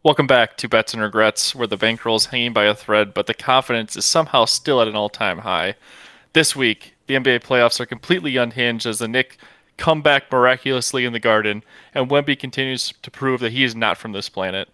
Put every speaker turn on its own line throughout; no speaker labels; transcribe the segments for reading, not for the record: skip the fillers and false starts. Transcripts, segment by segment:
Welcome back to Bets and Regrets, where the bankroll's hanging by a thread, but the confidence is somehow still at an all-time high. This week, the NBA playoffs are completely unhinged as the Knicks come back miraculously in the Garden, and Wemby continues to prove that he is not from this planet.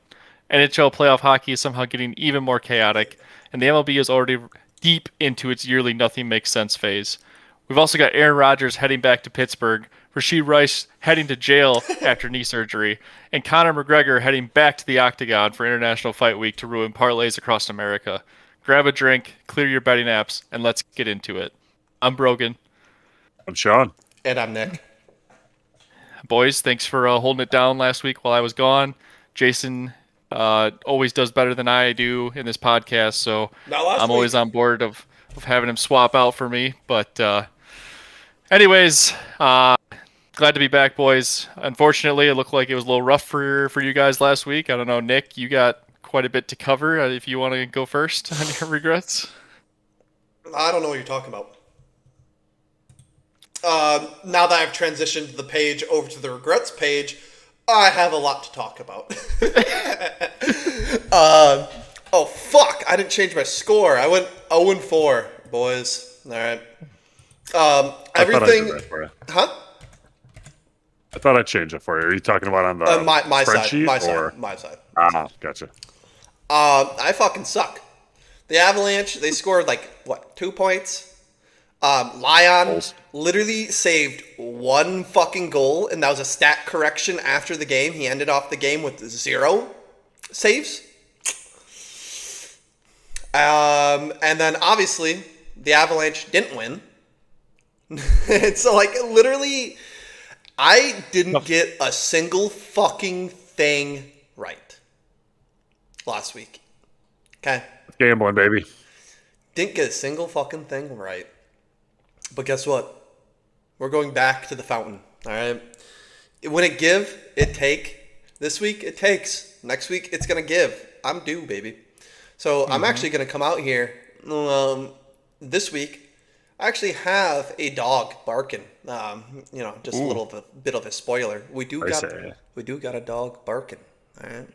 NHL playoff hockey is somehow getting even more chaotic, and the MLB is already deep into its yearly nothing makes sense phase. We've also got Aaron Rodgers heading back to Pittsburgh, Rashee Rice heading to jail after knee surgery, and Conor McGregor heading back to the Octagon for International Fight Week to ruin parlays across America. Grab a drink, clear your betting apps, and let's get into it. I'm Brogan.
I'm Sean.
And I'm Nick.
Boys, thanks for holding it down last week while I was gone. Jason always does better than I do in this podcast, so I'm always on board of having him swap out for me. But anyways, glad to be back, boys. Unfortunately, it looked like it was a little rough for you guys last week. I don't know, Nick, you got quite a bit to cover. If you want to go first on your regrets.
I don't know what you're talking about. Now that I've transitioned the page over to the regrets page, I have a lot to talk about. Oh, fuck. I didn't change my score. I went 0-4, boys. All right. Everything. Huh?
I thought I'd change it for you. Are you talking about on the
my
spreadsheet?
My side.
Ah, gotcha.
I fucking suck. The Avalanche, they scored 2 points? Lyon literally saved one fucking goal, and that was a stat correction after the game. He ended off the game with 0 saves. And then obviously the Avalanche didn't win. So literally, I didn't get a single fucking thing right last week. Okay.
Gambling, baby.
Didn't get a single fucking thing right. But guess what? We're going back to the fountain. All right. When it give, it take. This week, it takes. Next week, it's going to give. I'm due, baby. So I'm actually going to come out here this week. I actually have a dog barking. Just a little bit of a spoiler. We do got a dog barking. All right.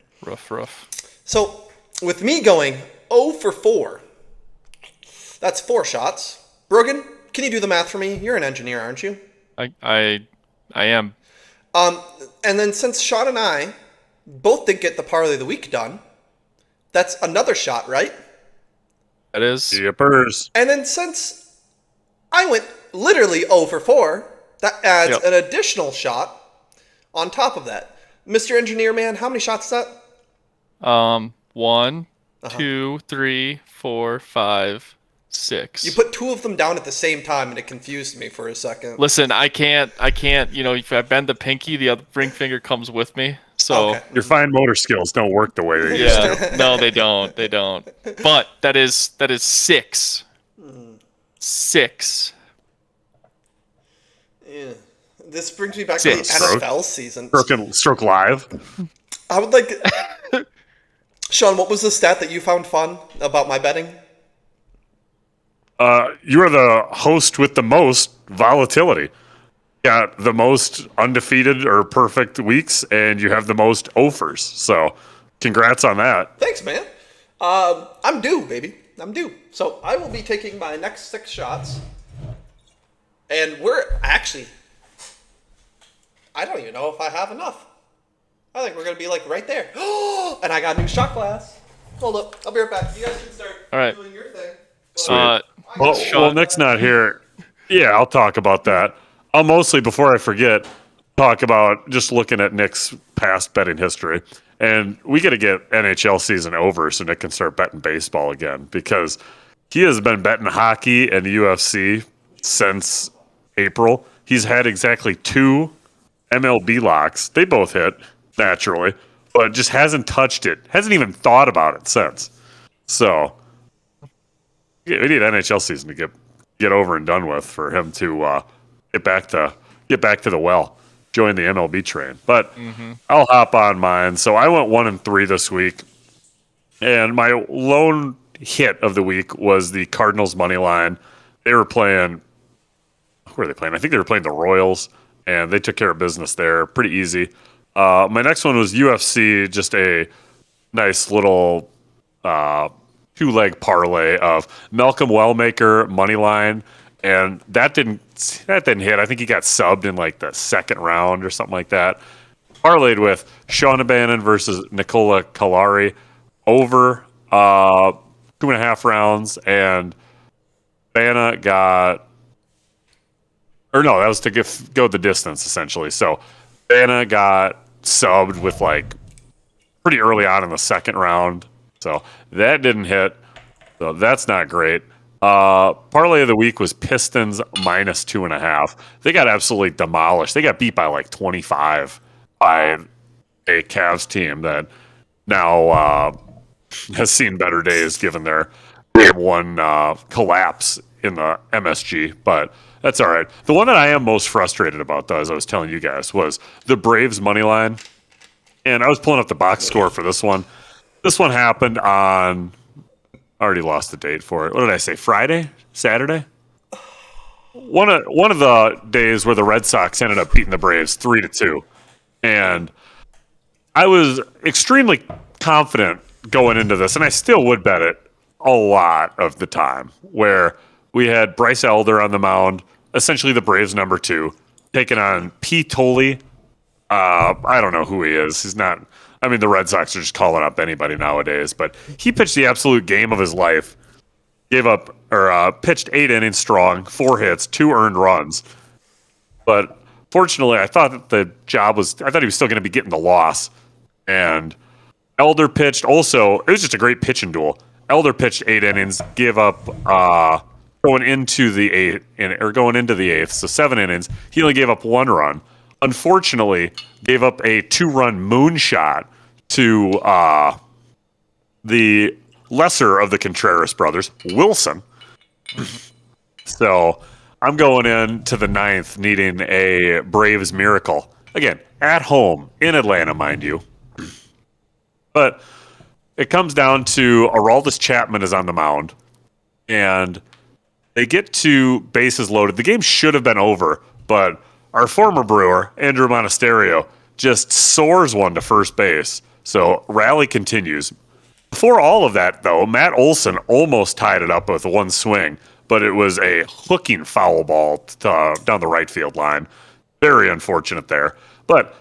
Rough.
So with me going 0 for 4, that's 4 shots. Brogan, can you do the math for me? You're an engineer, aren't you?
I am.
And then since Sean and I both didn't get the parlay of the week done, that's another shot, right?
That is.
Yippers.
And then since I went literally 0 for 4, that adds an additional shot on top of that. Mr. Engineer Man, how many shots is that?
1, 2, 3, 4, 5, 6.
You put 2 of them down at the same time, and it confused me for a second.
Listen, I can't, if I bend the pinky, the other ring finger comes with me. So
your fine motor skills don't work the way they used to.
No, they don't. But that is 6. 6.
Yeah. This brings me back to the NFL season.
Stroke live.
I would like Sean, what was the stat that you found fun about my betting?
You are the host with the most volatility. You got the most undefeated or perfect weeks, and you have the most offers. So, congrats on that.
Thanks, man. I'm due, baby. I'm due. So, I will be taking my next 6 shots. And we're actually... I don't even know if I have enough. I think we're going to be right there. And I got a new shot glass. Hold up. I'll be right back. You guys can start doing your thing.
Sweet. Well, Nick's not here. Yeah, I'll talk about that. I'll mostly, before I forget, talk about just looking at Nick's past betting history. And we got to get NHL season over so Nick can start betting baseball again, because he has been betting hockey and UFC since April. He's had exactly 2 MLB locks. They both hit, naturally, but just hasn't touched it. Hasn't even thought about it since. So we need NHL season to get over and done with for him to get back to the well, join the MLB train. But I'll hop on mine. So I went 1-3 this week, and my lone hit of the week was the Cardinals money line. They were playing. Who are they playing? I think they were playing the Royals, and they took care of business there pretty easy. My next one was UFC, just a nice little 2-leg parlay of Malcolm Wellmaker money line, and that didn't hit. I think he got subbed in like the second round or something like that. Parlayed with Sean Bannon versus Nikola Kalari over 2.5 rounds, and Banna got, or no, that was to go the distance essentially. So Banna got subbed with like pretty early on in the second round, so that didn't hit. So that's not great. Parlay of the week was Pistons minus 2.5. They got absolutely demolished. They got beat by like 25 by a Cavs team that now has seen better days given their game one collapse in the MSG. But that's all right. The one that I am most frustrated about, though, as I was telling you guys, was the Braves money line. And I was pulling up the box score for this one. This one happened on, I already lost the date for it. What did I say? Friday? Saturday? One of the days where the Red Sox ended up beating the Braves 3-2. And I was extremely confident going into this, and I still would bet it a lot of the time, where we had Bryce Elder on the mound, essentially the Braves number 2, taking on P. Tolley. I don't know who he is. He's not. I mean, the Red Sox are just calling up anybody nowadays, but he pitched the absolute game of his life. Pitched 8 innings strong, 4 hits, 2 earned runs. But fortunately, I thought that the job was. I thought he was still going to be getting the loss. And Elder pitched also. It was just a great pitching duel. Elder pitched 8 innings, gave up going into the eighth, so 7 innings. He only gave up 1 run. Unfortunately, gave up a 2-run moonshot to the lesser of the Contreras brothers, Wilson. So I'm going into the 9th needing a Braves miracle. Again, at home, in Atlanta, mind you. But it comes down to Aroldis Chapman is on the mound, and they get to bases loaded. The game should have been over, but our former Brewer, Andrew Monasterio, just soars one to first base. So rally continues. Before all of that, though, Matt Olson almost tied it up with 1 swing, but it was a hooking foul ball down the right field line. Very unfortunate there. But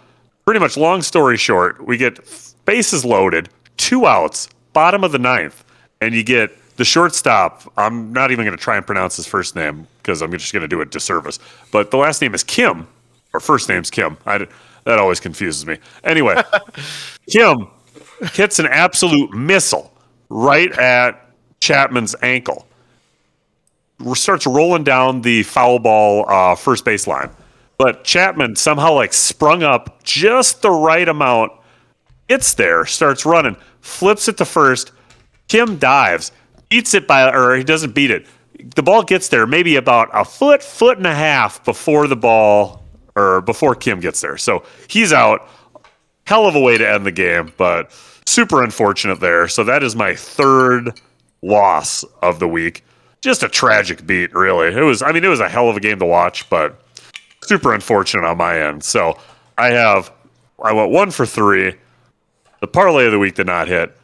pretty much long story short, we get bases loaded, 2 outs, bottom of the 9th, and you get the shortstop. I'm not even going to try and pronounce his first name because I'm just going to do a disservice. But the last name is Kim, or first name's Kim. That always confuses me. Anyway, Kim hits an absolute missile right at Chapman's ankle. Starts rolling down the foul ball first base line. But Chapman somehow sprung up just the right amount, gets there, starts running, flips it to first. Kim dives, beats it he doesn't beat it. The ball gets there maybe about a foot and a half before before Kim gets there. So he's out. Hell of a way to end the game, but super unfortunate there. So that is my 3rd loss of the week. Just a tragic beat, really. It was a hell of a game to watch, but super unfortunate on my end. So I went 1 for 3. The parlay of the week did not hit.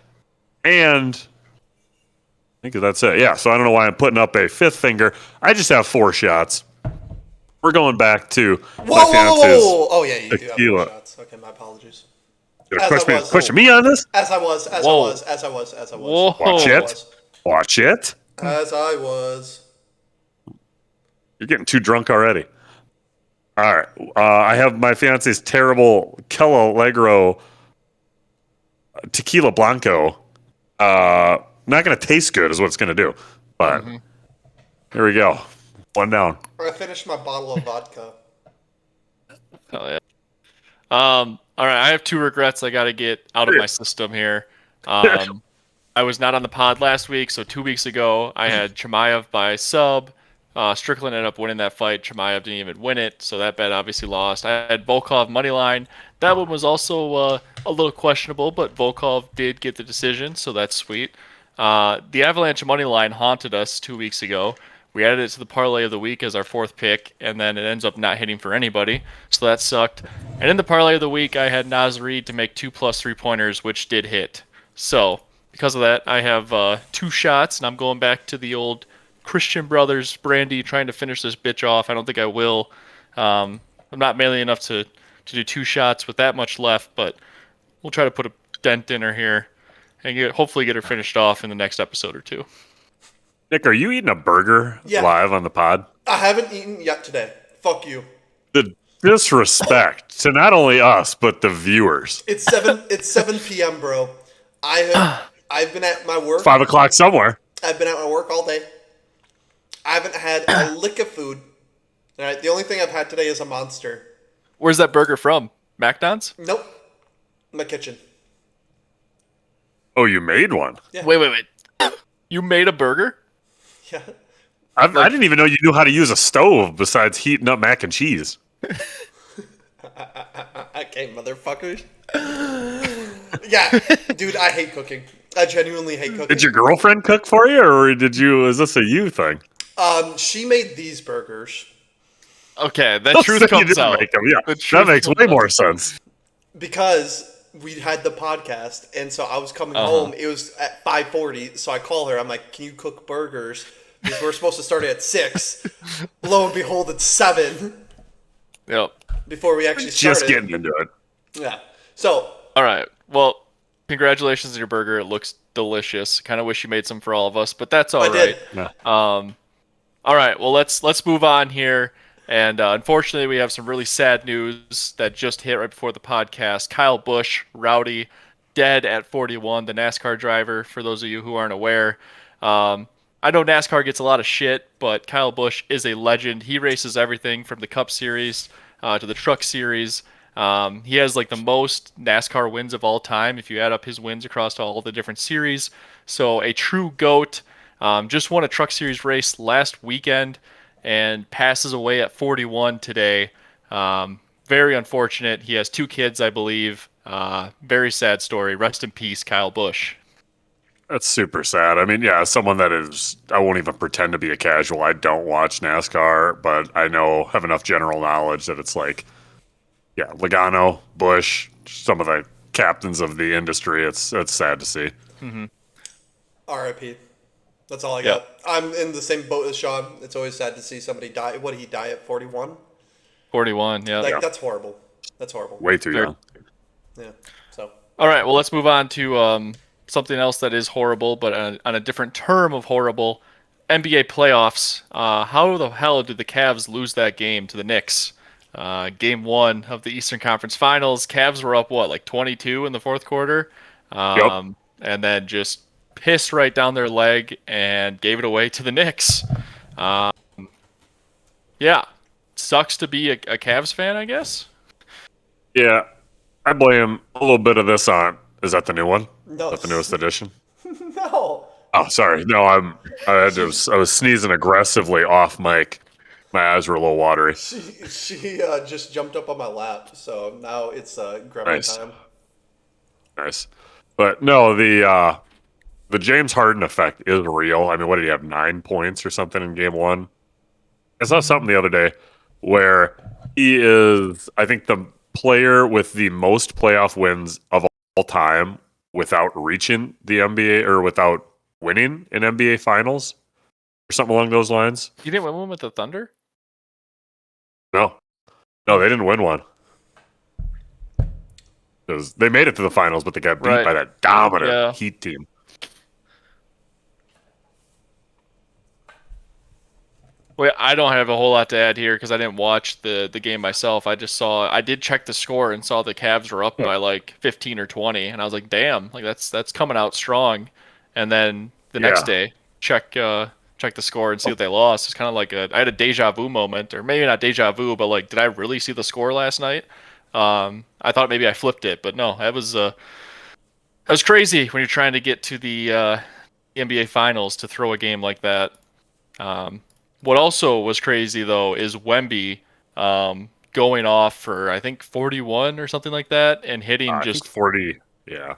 And I think that's it. Yeah, so I don't know why I'm putting up a 5th finger. I just have 4 shots. We're going back to my fiance's
Oh, yeah, you do have 4 shots. Okay, my apologies.
Question me on this?
As I was.
Whoa.
Watch it.
As I was.
You're getting too drunk already. All right. I have my fiance's terrible Kelo Allegro Tequila Blanco. Not going to taste good is what it's going to do. But here we go. 1 down.
I finished my bottle of vodka.
Hell yeah. All right, I have 2 regrets I got to get out of my system here. I was not on the pod last week, so 2 weeks ago I had Chimaev by sub. Strickland ended up winning that fight. Chimaev didn't even win it, so that bet obviously lost. I had Volkov money line. That one was also a little questionable, but Volkov did get the decision, so that's sweet. The Avalanche money line haunted us 2 weeks ago. We added it to the parlay of the week as our 4th pick, and then it ends up not hitting for anybody, so that sucked. And in the parlay of the week, I had Naz Reid to make 2+ 3-pointers, which did hit. So because of that, I have 2 shots, and I'm going back to the old Christian Brothers brandy, trying to finish this bitch off. I don't think I will. I'm not manly enough to do 2 shots with that much left, but we'll try to put a dent in her here and hopefully get her finished off in the next episode or 2.
Nick, are you eating a burger live on the pod?
I haven't eaten yet today. Fuck you.
The disrespect to not only us but the viewers.
It's 7 p.m., bro. I've been at my work.
5 o'clock somewhere.
I've been at my work all day. I haven't had a lick of food. All right, the only thing I've had today is a Monster.
Where's that burger from? McDonald's?
Nope. My kitchen.
Oh, you made one?
Yeah.
Wait. You made a burger?
Yeah.
I didn't even know you knew how to use a stove besides heating up mac and cheese.
Okay, motherfuckers. Yeah, dude, I hate cooking. I genuinely hate cooking.
Did your girlfriend cook for you, or is this a you thing?
She made these burgers
Okay, that truth comes out.
Make them, yeah.
The truth
That makes
comes
way
out.
more sense.
because we had the podcast, and so I was coming home. It was at 5:40, so I call her. I'm like, "Can you cook burgers?" Because we're supposed to start at 6. Lo and behold, it's 7
Yep.
before we actually started.
Just getting into it.
Yeah. So
All right. Well, congratulations on your burger. It looks delicious. Kind of wish you made some for all of us, but that's all
I
right.
did.
All right. Well, let's move on here. And unfortunately, we have some really sad news that just hit right before the podcast. Kyle Busch, Rowdy, dead at 41, the NASCAR driver, for those of you who aren't aware. I know NASCAR gets a lot of shit, but Kyle Busch is a legend. He races everything from the Cup Series to the Truck Series. He has like the most NASCAR wins of all time if you add up his wins across all the different series. So a true GOAT. Just won a Truck Series race last weekend and passes away at 41 today. Very unfortunate. He has 2 kids, I believe. Very sad story. Rest in peace, Kyle Busch.
That's super sad. I mean, yeah, as someone that is, I won't even pretend to be a casual. I don't watch NASCAR, but I have enough general knowledge that it's like, yeah, Logano, Busch, some of the captains of the industry. It's sad to see.
R.I.P. That's all I
Yeah.
got. I'm in the same boat as Sean. It's always sad to see somebody die. What did he die at 41?
41, yeah.
Like that's horrible. That's horrible.
Way too young.
Yeah. So
All right, well, let's move on to something else that is horrible, but on a different term of horrible. NBA playoffs. How the hell did the Cavs lose that game to the Knicks? Game 1 of the Eastern Conference Finals. Cavs were up, like 22 in the fourth quarter? And then just pissed right down their leg and gave it away to the Knicks. Yeah. Sucks to be a Cavs fan, I guess.
Yeah, I blame a little bit of this on. Is that the new one?
No.
Is that the newest edition?
no.
Oh, sorry. No, I was sneezing aggressively off mic. My eyes were a little watery.
She just jumped up on my lap, so now it's grandma
Nice.
time.
Nice, but no, the James Harden effect is real. I mean, what did he have? 9 points or something in game 1? I saw something the other day where he is, I think, the player with the most playoff wins of all time without reaching the NBA or without winning an NBA Finals or something along those lines.
You didn't win one with the Thunder?
No, they didn't win one. They made it to the finals, but they got beat by that dominant Heat team.
Well, I don't have a whole lot to add here because I didn't watch the game myself. I did check the score and saw the Cavs were up by like 15 or 20, and I was like, damn, like that's coming out strong. And then the next day, check the score and see what they lost. It's kind of like I had a deja vu moment, or maybe not deja vu, but like, did I really see the score last night? I thought maybe I flipped it, but no, that was crazy when you're trying to get to the NBA Finals to throw a game like that. What also was crazy, though, is Wemby going off for, I think, 41 or something like that, and hitting just
40, yeah.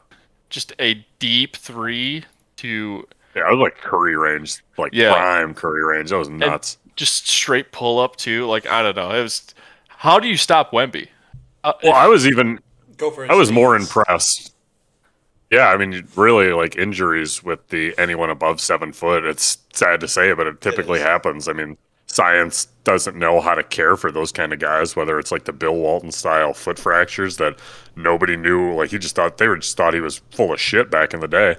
Just a deep 3 to...
Yeah, it was like Curry range, prime Curry range. That was nuts.
And just straight pull-up, too. Like, I don't know. It was... How do you stop Wemby?
I was
Go for it.
I was more impressed. Yeah, I mean, really, like injuries with anyone above 7 foot. It's sad to say, but it
It
typically
is.
happens. I mean, science doesn't know how to care for those kind of guys. Whether it's like the Bill Walton style foot fractures that nobody knew, like he just thought just thought he was full of shit back in the day.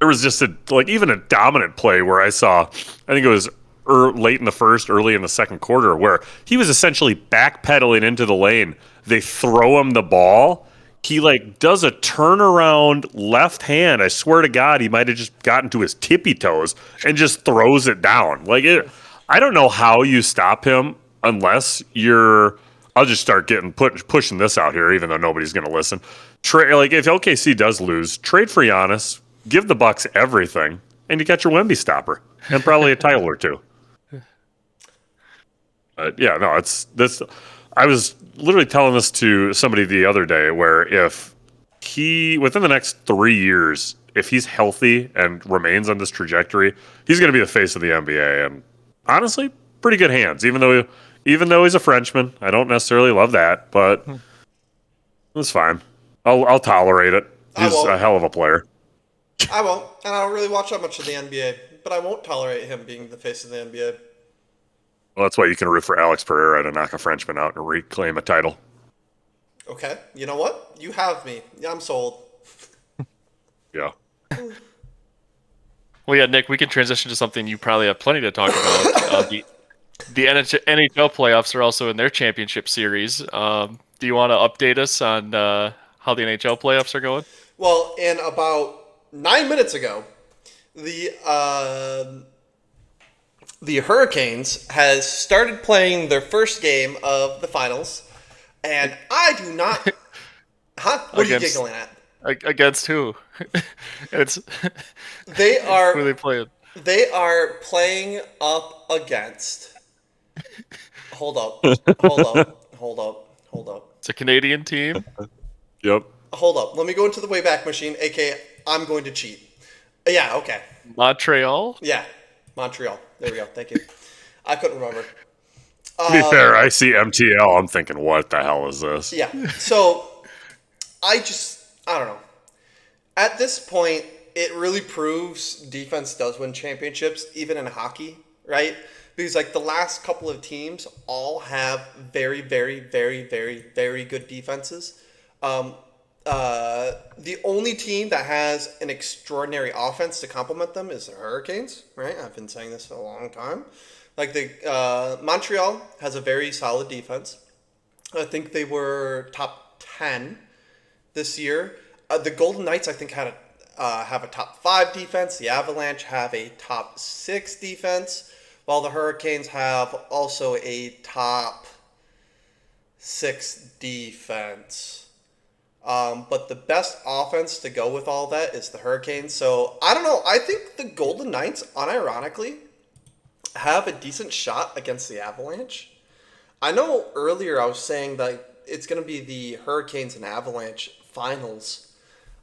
There was just even a dominant play where I saw, I think it was late in the first, early in the second quarter, where he was essentially backpedaling into the lane. They throw him the ball. He like does a turnaround left hand. I swear to God, he might have just gotten to his tippy toes and just throws it down. I don't know how you stop him unless you're. I'll just start pushing this out here, even though nobody's going to listen. Like if OKC does lose, trade for Giannis, give the Bucks everything, and you get your Wemby stopper and probably a title or two. Yeah, no, it's this. I was literally telling this to somebody the other day, where if he within the next 3 years, if he's healthy and remains on this trajectory, he's going to be the face of the NBA, and honestly, pretty good hands. Even though he's a Frenchman, I don't necessarily love that, but it's fine. I'll tolerate it.
I
He's
won't.
a hell of a player.
I won't, and I don't really watch that much of the NBA, but I won't tolerate him being the face of the NBA.
Well, that's why you can root for Alex Pereira to knock a Frenchman out and reclaim a title.
Okay, you know what? You have me. Yeah, I'm sold.
Yeah.
Well, yeah, Nick, we can transition to something you probably have plenty to talk about. The NHL playoffs are also in their championship series. Do you want to update us on how the NHL playoffs are going?
Well, in about 9 minutes ago, the the Hurricanes has started playing their first game of the finals, and I do not. Huh? What are you
Against
giggling at?
against who? It's
They
who are
are
they playing?
they are playing up against. Hold up, hold up, hold up, hold up,
It's a Canadian team.
Yep.
hold up. Let me go into the Wayback Machine, aka I'm going to cheat. Yeah, okay.
Montreal.
Yeah, Montreal. There we go. Thank you. I couldn't remember.
To be fair, I see MTL. I'm thinking, what the hell is this?
Yeah. So I don't know. At this point, it really proves defense does win championships, even in hockey, right? Because like the last couple of teams all have very, very, very, very, very good defenses. Um, the only team that has an extraordinary offense to complement them is the Hurricanes, right? I've been saying this for a long time. Like the Montreal has a very solid defense. I think they were top 10 this year. The Golden Knights, I think, have a top 5 defense. The Avalanche have a top 6 defense, while the Hurricanes have also a top 6 defense. But the best offense to go with all that is the Hurricanes. So I don't know. I think the Golden Knights, unironically, have a decent shot against the Avalanche. I know earlier I was saying that it's going to be the Hurricanes and Avalanche finals.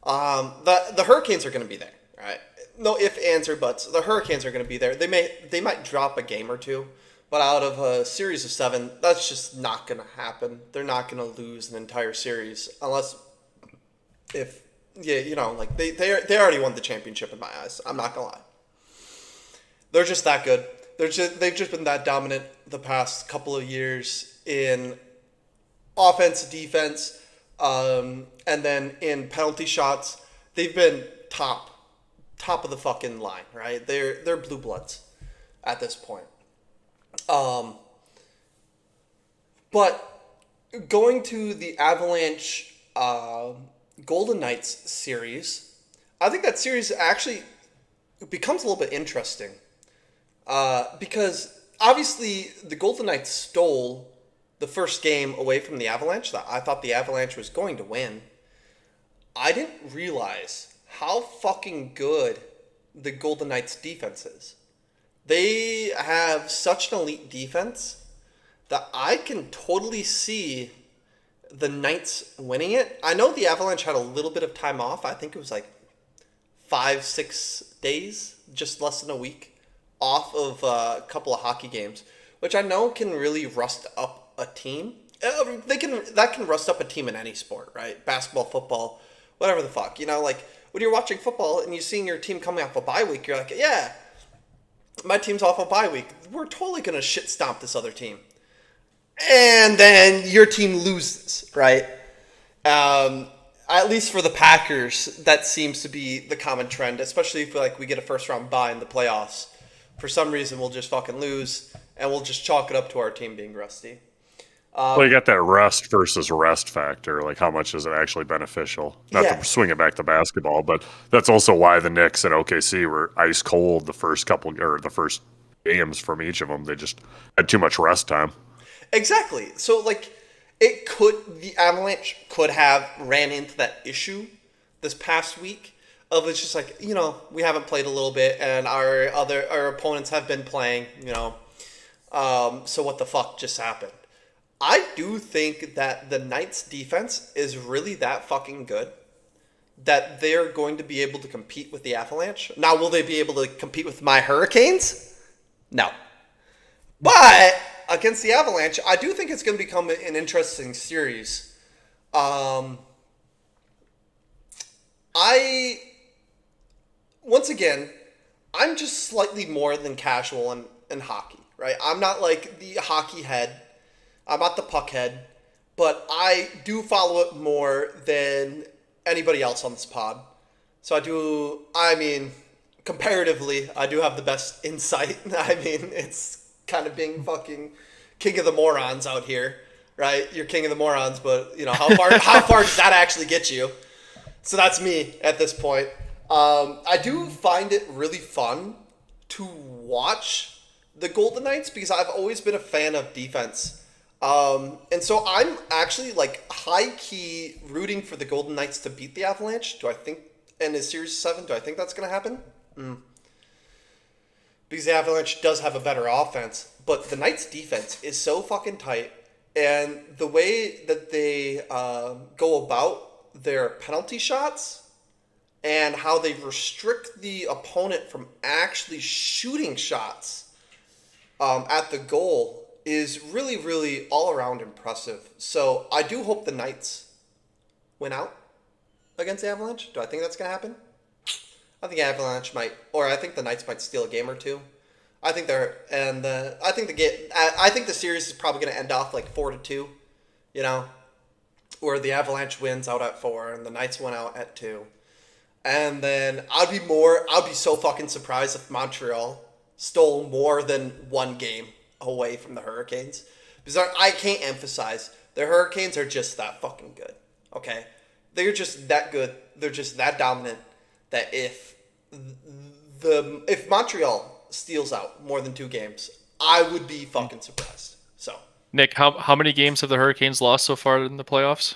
The Hurricanes are going to be there, right? No ifs, ands, or buts. The Hurricanes are going to be there. They might drop a game or two, but out of a series of 7, that's just not going to happen. They're not going to lose an entire series unless if like they already won the championship in my eyes. I'm not gonna lie. They're just that good. They've just been that dominant the past couple of years in offense, defense, and then in penalty shots. They've been top of the fucking line, right? They're blue bloods at this point. But going to the Avalanche Golden Knights series, I think that series actually becomes a little bit interesting. Because obviously the Golden Knights stole the first game away from the Avalanche. I thought the Avalanche was going to win. I didn't realize how fucking good the Golden Knights defense is. They have such an elite defense that I can totally see the Knights winning it. I know the Avalanche had a little bit of time off. I think it was like 5-6 days, just less than a week off of a couple of hockey games, which I know can really rust up a team. That can rust up a team in any sport, right? Basketball, football, whatever the fuck. Like when you're watching football and you're seeing your team coming off a bye week, you're like, yeah, my team's off a bye week. We're totally going to shit stomp this other team. And then your team loses, right? At least for the Packers, that seems to be the common trend, especially if we get a first round bye in the playoffs. For some reason, we'll just fucking lose, and we'll just chalk it up to our team being rusty.
Well, you got that rust versus rest factor. Like, how much is it actually beneficial? Not to swing it back to basketball, but that's also why the Knicks and OKC were ice cold the first games from each of them. They just had too much rest time.
Exactly. So, the Avalanche could have ran into that issue this past week of it's just like, we haven't played a little bit and our opponents have been playing, so what the fuck just happened? I do think that the Knights defense is really that fucking good that they're going to be able to compete with the Avalanche. Now, will they be able to compete with my Hurricanes? No. But against the Avalanche, I do think it's going to become an interesting series. Once again, I'm just slightly more than casual in hockey, right? I'm not like the hockey head. I'm not the puck head, but I do follow it more than anybody else on this pod. So comparatively, I do have the best insight. It's kind of being fucking king of the morons out here, right? You're king of the morons, but how far does that actually get you? So that's me at this point. I do find it really fun to watch the Golden Knights because I've always been a fan of defense. And so I'm actually high key rooting for the Golden Knights to beat the Avalanche. Do I think in a series of 7? Do I think that's going to happen? Because the Avalanche does have a better offense, but the Knights defense is so fucking tight, and the way that they go about their penalty shots and how they restrict the opponent from actually shooting shots at the goal is really, really all around impressive. So I do hope the Knights win out against the Avalanche. Do I think that's going to happen? I think Avalanche might, or I think the Knights might steal a game or two. I think I think the series is probably going to end off 4-2, where the Avalanche wins out at 4 and the Knights win out at 2. And then I'd be so fucking surprised if Montreal stole more than one game away from the Hurricanes. Because I can't emphasize, the Hurricanes are just that fucking good. Okay? They're just that good. They're just that dominant that if Montreal steals out more than 2 games, I would be fucking surprised. So,
Nick, how many games have the Hurricanes lost so far in the playoffs?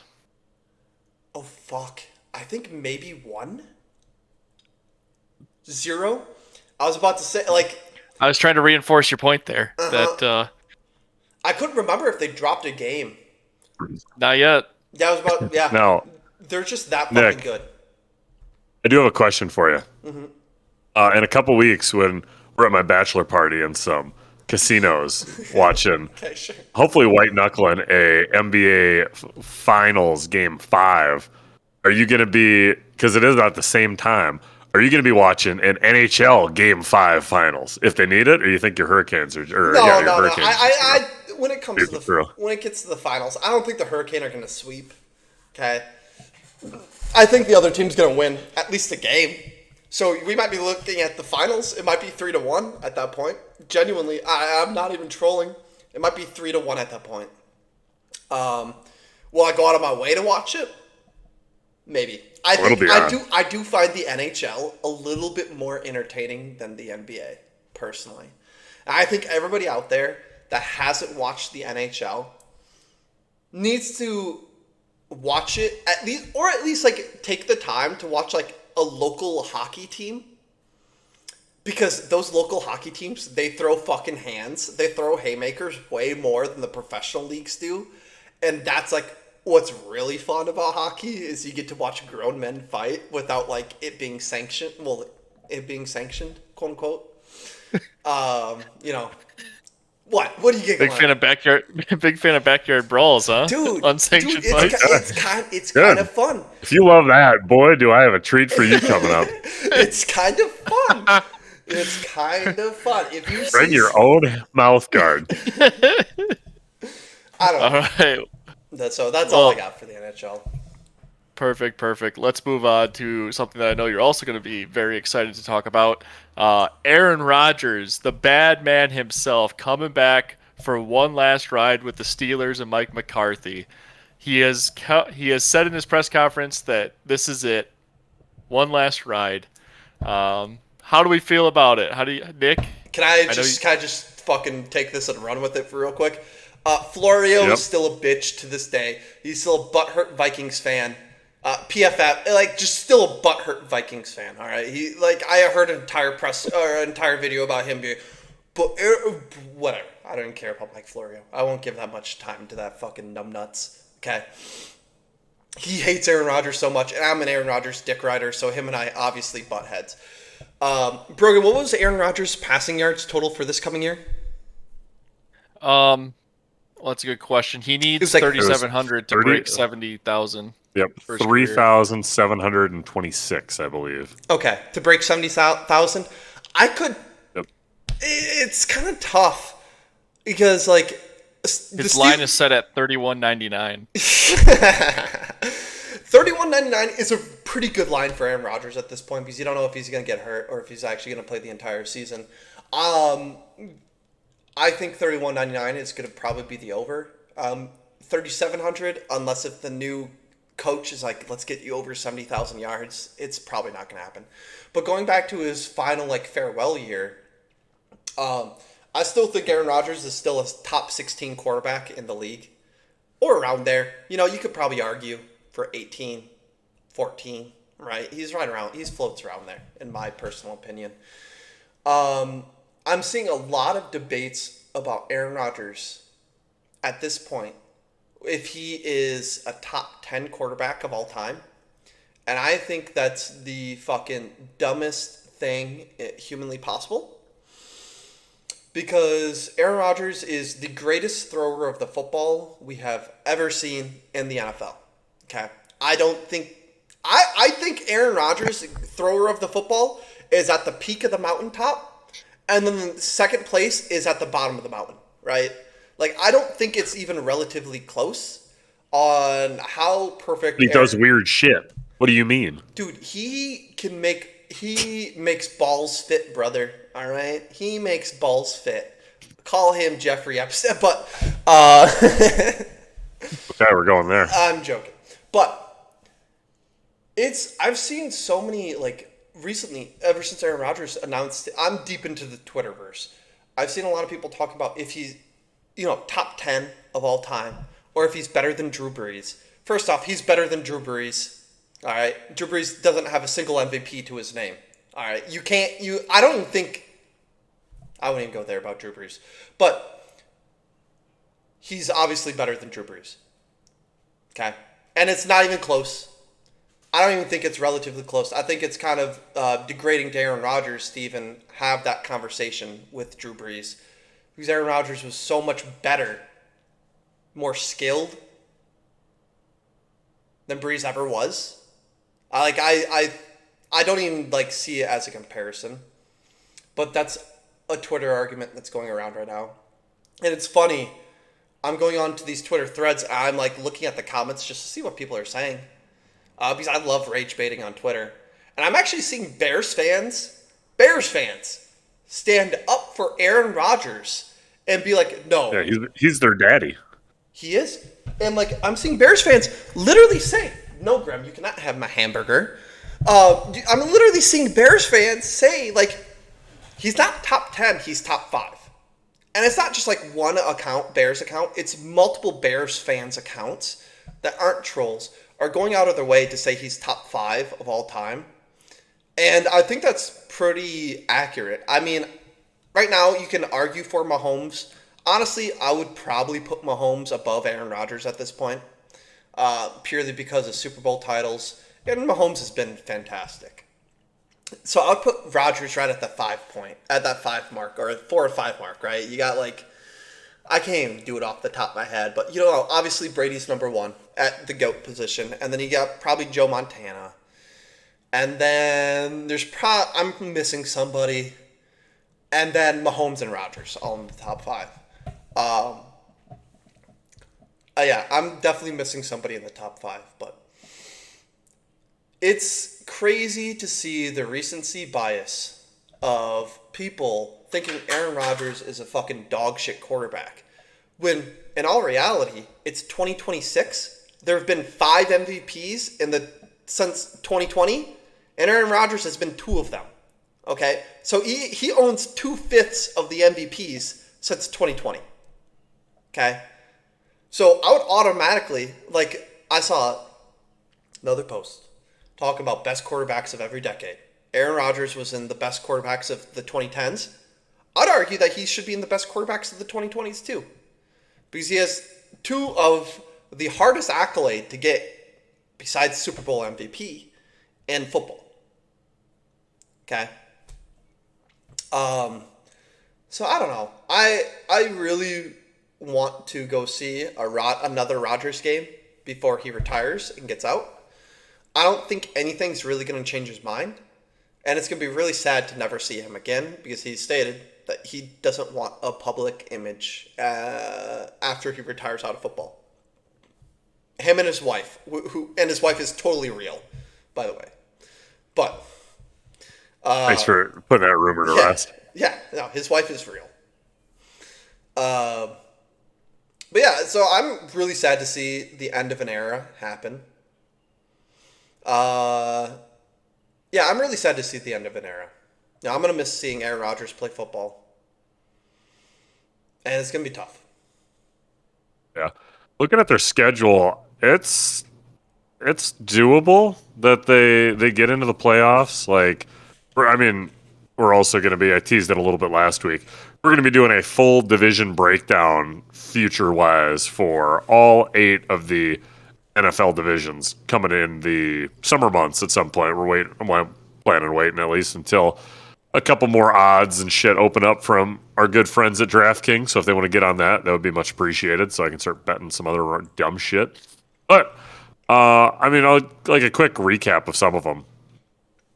oh fuck. I think maybe 1? 0? I was about to say
I was trying to reinforce your point there. That
I couldn't remember if they dropped a game.
not yet.
Yeah.
Now,
They're just that fucking
Nick,
good.
I do have a question for you. In a couple weeks, when we're at my bachelor party in some casinos watching,
Okay, sure.
hopefully white knuckling a NBA Finals Game 5, are you going to be, because it is at the same time, are you going to be watching an NHL Game 5 Finals if they need it, or you think your Hurricanes are?
No. When it comes to when it gets to the finals, I don't think the Hurricane are going to sweep. Okay, I think the other team's going to win at least a game. So we might be looking at the finals. It might be 3-1 at that point. Genuinely, I'm not even trolling. It might be 3-1 at that point. Will I go out of my way to watch it? Maybe. I do find the NHL a little bit more entertaining than the NBA, personally. And I think everybody out there that hasn't watched the NHL needs to watch it at least take the time to watch a local hockey team, because those local hockey teams, they throw fucking hands, they throw haymakers way more than the professional leagues do, and that's what's really fun about hockey is you get to watch grown men fight without it being sanctioned. Well, it being sanctioned, quote unquote. What? What are you giggling?
Big fan of backyard brawls, huh?
Dude,
Unsanctioned
dude,
fights.
it's
Good.
kind of fun.
If you love that, boy, do I have a treat for you coming up.
It's kind of fun. It's kind of fun. If you
Bring
see,
your own mouth guard.
I don't
All
know.
right.
That's all I got for the NHL.
Perfect. Let's move on to something that I know you're also going to be very excited to talk about. Aaron Rodgers, the bad man himself, coming back for one last ride with the Steelers and Mike McCarthy. He has said in his press conference that this is it, one last ride. How do we feel about it? How do you, Nick?
Can I just fucking take this and run with it for real quick? Florio is still a bitch to this day. He's still a butthurt Vikings fan. PFF, just still a butthurt Vikings fan. All right, I heard an entire video about him being, but whatever. I don't even care about Mike Florio. I won't give that much time to that fucking numbnuts. Okay. He hates Aaron Rodgers so much, and I'm an Aaron Rodgers dick rider, so him and I obviously butt heads. Brogan, what was Aaron Rodgers' passing yards total for this coming year?
Well, that's a good question. He needs 3,700 to break 70,000.
Yep, 3,726, I believe.
Okay, to break 70,000, I could.
Yep.
It's kind of tough because
his line is set at 31.99.
31.99 is a pretty good line for Aaron Rodgers at this point because you don't know if he's going to get hurt or if he's actually going to play the entire season. I think 31.99 is going to probably be the over. 3,700, unless if the new coach is like, let's get you over 70,000 yards, it's probably not going to happen. But going back to his final farewell year, I still think Aaron Rodgers is still a top 16 quarterback in the league or around there. You could probably argue for 18, 14, right? He floats around there in my personal opinion. I'm seeing a lot of debates about Aaron Rodgers at this point, if he is a top 10 quarterback of all time. And I think that's the fucking dumbest thing humanly possible. Because Aaron Rodgers is the greatest thrower of the football we have ever seen in the NFL. Okay? I think Aaron Rodgers, thrower of the football, is at the peak of the mountaintop, and then the second place is at the bottom of the mountain, right? I don't think it's even relatively close on how perfect
He does weird shit. What do you mean?
Dude, he makes balls fit, brother. All right? He makes balls fit. Call him Jeffrey Epstein, but
Okay, we're going there.
I'm joking. But I've seen so many recently, ever since Aaron Rodgers announced it, I'm deep into the Twitterverse. I've seen a lot of people talk about if he's top 10 of all time, or if he's better than Drew Brees. First off, he's better than Drew Brees. All right, Drew Brees doesn't have a single MVP to his name. All right, I wouldn't even go there about Drew Brees, but he's obviously better than Drew Brees. Okay, and it's not even close. I don't even think it's relatively close. I think it's kind of degrading to Aaron Rodgers to even have that conversation with Drew Brees. Because Aaron Rodgers was so much better, more skilled than Brees ever was. I don't even see it as a comparison. But that's a Twitter argument that's going around right now. And it's funny. I'm going on to these Twitter threads. I'm looking at the comments just to see what people are saying. Because I love rage baiting on Twitter. And I'm actually seeing Bears fans stand up for Aaron Rodgers and be like, no.
Yeah, he's their daddy.
He is. And I'm seeing Bears fans literally say, no, Graham, you cannot have my hamburger. I'm literally seeing Bears fans say, he's not top 10, he's top 5. And it's not just one account, Bears account. It's multiple Bears fans accounts that aren't trolls are going out of their way to say he's top 5 of all time. And I think that's pretty accurate. I mean, right now you can argue for Mahomes. Honestly, I would probably put Mahomes above Aaron Rodgers at this point, purely because of Super Bowl titles. And Mahomes has been fantastic. So I'll put Rodgers right at the 5 mark, or 4 or 5 mark, right? You got I can't even do it off the top of my head, but obviously Brady's number one at the GOAT position, and then you got probably Joe Montana, and then I'm missing somebody, and then Mahomes and Rodgers all in the top five. Yeah, I'm definitely missing somebody in the top five, but it's crazy to see the recency bias of people thinking Aaron Rodgers is a fucking dog shit quarterback. When, in all reality, it's 2026. There have been 5 MVPs since 2020, and Aaron Rodgers has been 2 of them. Okay? So he owns 2/5 of the MVPs since 2020. Okay? So I would automatically, I saw another post talking about best quarterbacks of every decade. Aaron Rodgers was in the best quarterbacks of the 2010s. I'd argue that he should be in the best quarterbacks of the 2020s too. Because he has 2 of the hardest accolade to get besides Super Bowl MVP in football. Okay? So I don't know. I really want to go see another Rodgers game before he retires and gets out. I don't think anything's really going to change his mind. And it's going to be really sad to never see him again because he stated that he doesn't want a public image after he retires out of football. Him and his wife, and his wife is totally real, by the way. But
thanks for putting that rumor to rest.
Yeah, no, his wife is real. But yeah, so I'm really sad to see the end of an era happen. Yeah, I'm really sad to see the end of an era. Now, I'm going to miss seeing Aaron Rodgers play football. And it's going to be tough.
Yeah. Looking at their schedule, it's doable that they get into the playoffs. We're also going to be, I teased it a little bit last week, we're going to be doing a full division breakdown future-wise for all 8 of the NFL divisions coming in the summer months at some point. I'm planning on waiting at least until a couple more odds and shit open up from our good friends at DraftKings. So if they want to get on that would be much appreciated so I can start betting some other dumb shit. But, I'll like a quick recap of some of them.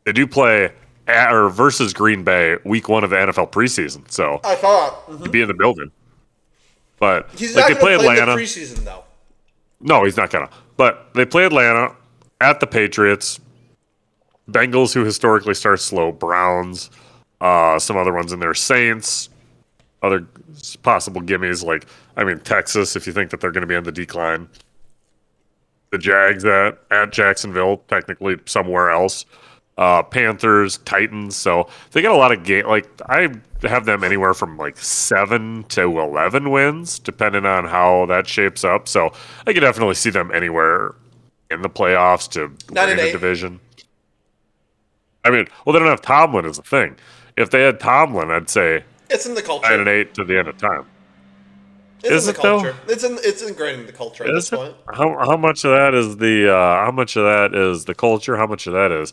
They do play versus Green Bay week 1 of the NFL preseason. So
I thought.
you'd be in the building. But
he's not
they play
play
Atlanta.
The preseason, though.
No, he's not gonna. But they play Atlanta at the Patriots, Bengals, who historically start slow, Browns, some other ones in there, Saints, other possible gimmies Texas, if you think that they're going to be on the decline. The Jags at Jacksonville, technically somewhere else. Panthers, Titans. So they got a lot of game. I have them anywhere from 7 to 11 wins, depending on how that shapes up. So I could definitely see them anywhere in the playoffs to win the division. They don't have Tomlin as a thing. If they had Tomlin, I'd say
it's in the culture.
9-8 to the end of time.
Is it culture? Though? It's ingrained in the culture at this point.
How much of that is the culture? How much of that is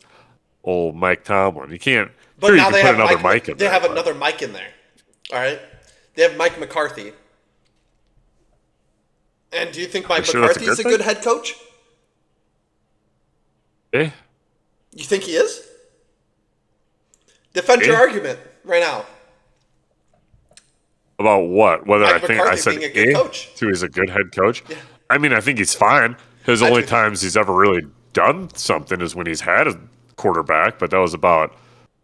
old Mike Tomlin? You can't.
But
sure,
now
you
they
can
have
put another Mike in there.
They have another Mike in there. All right, they have Mike McCarthy. And do you think Mike McCarthy is a good head coach?
Eh?
You think he is? Defend your argument right now.
About what? Whether
Mike
I think
McCarthy
I said
being a good coach.
So he's a good head coach.
Yeah.
I think he's fine. His only times he's ever really done something is when he's had a quarterback, but that was about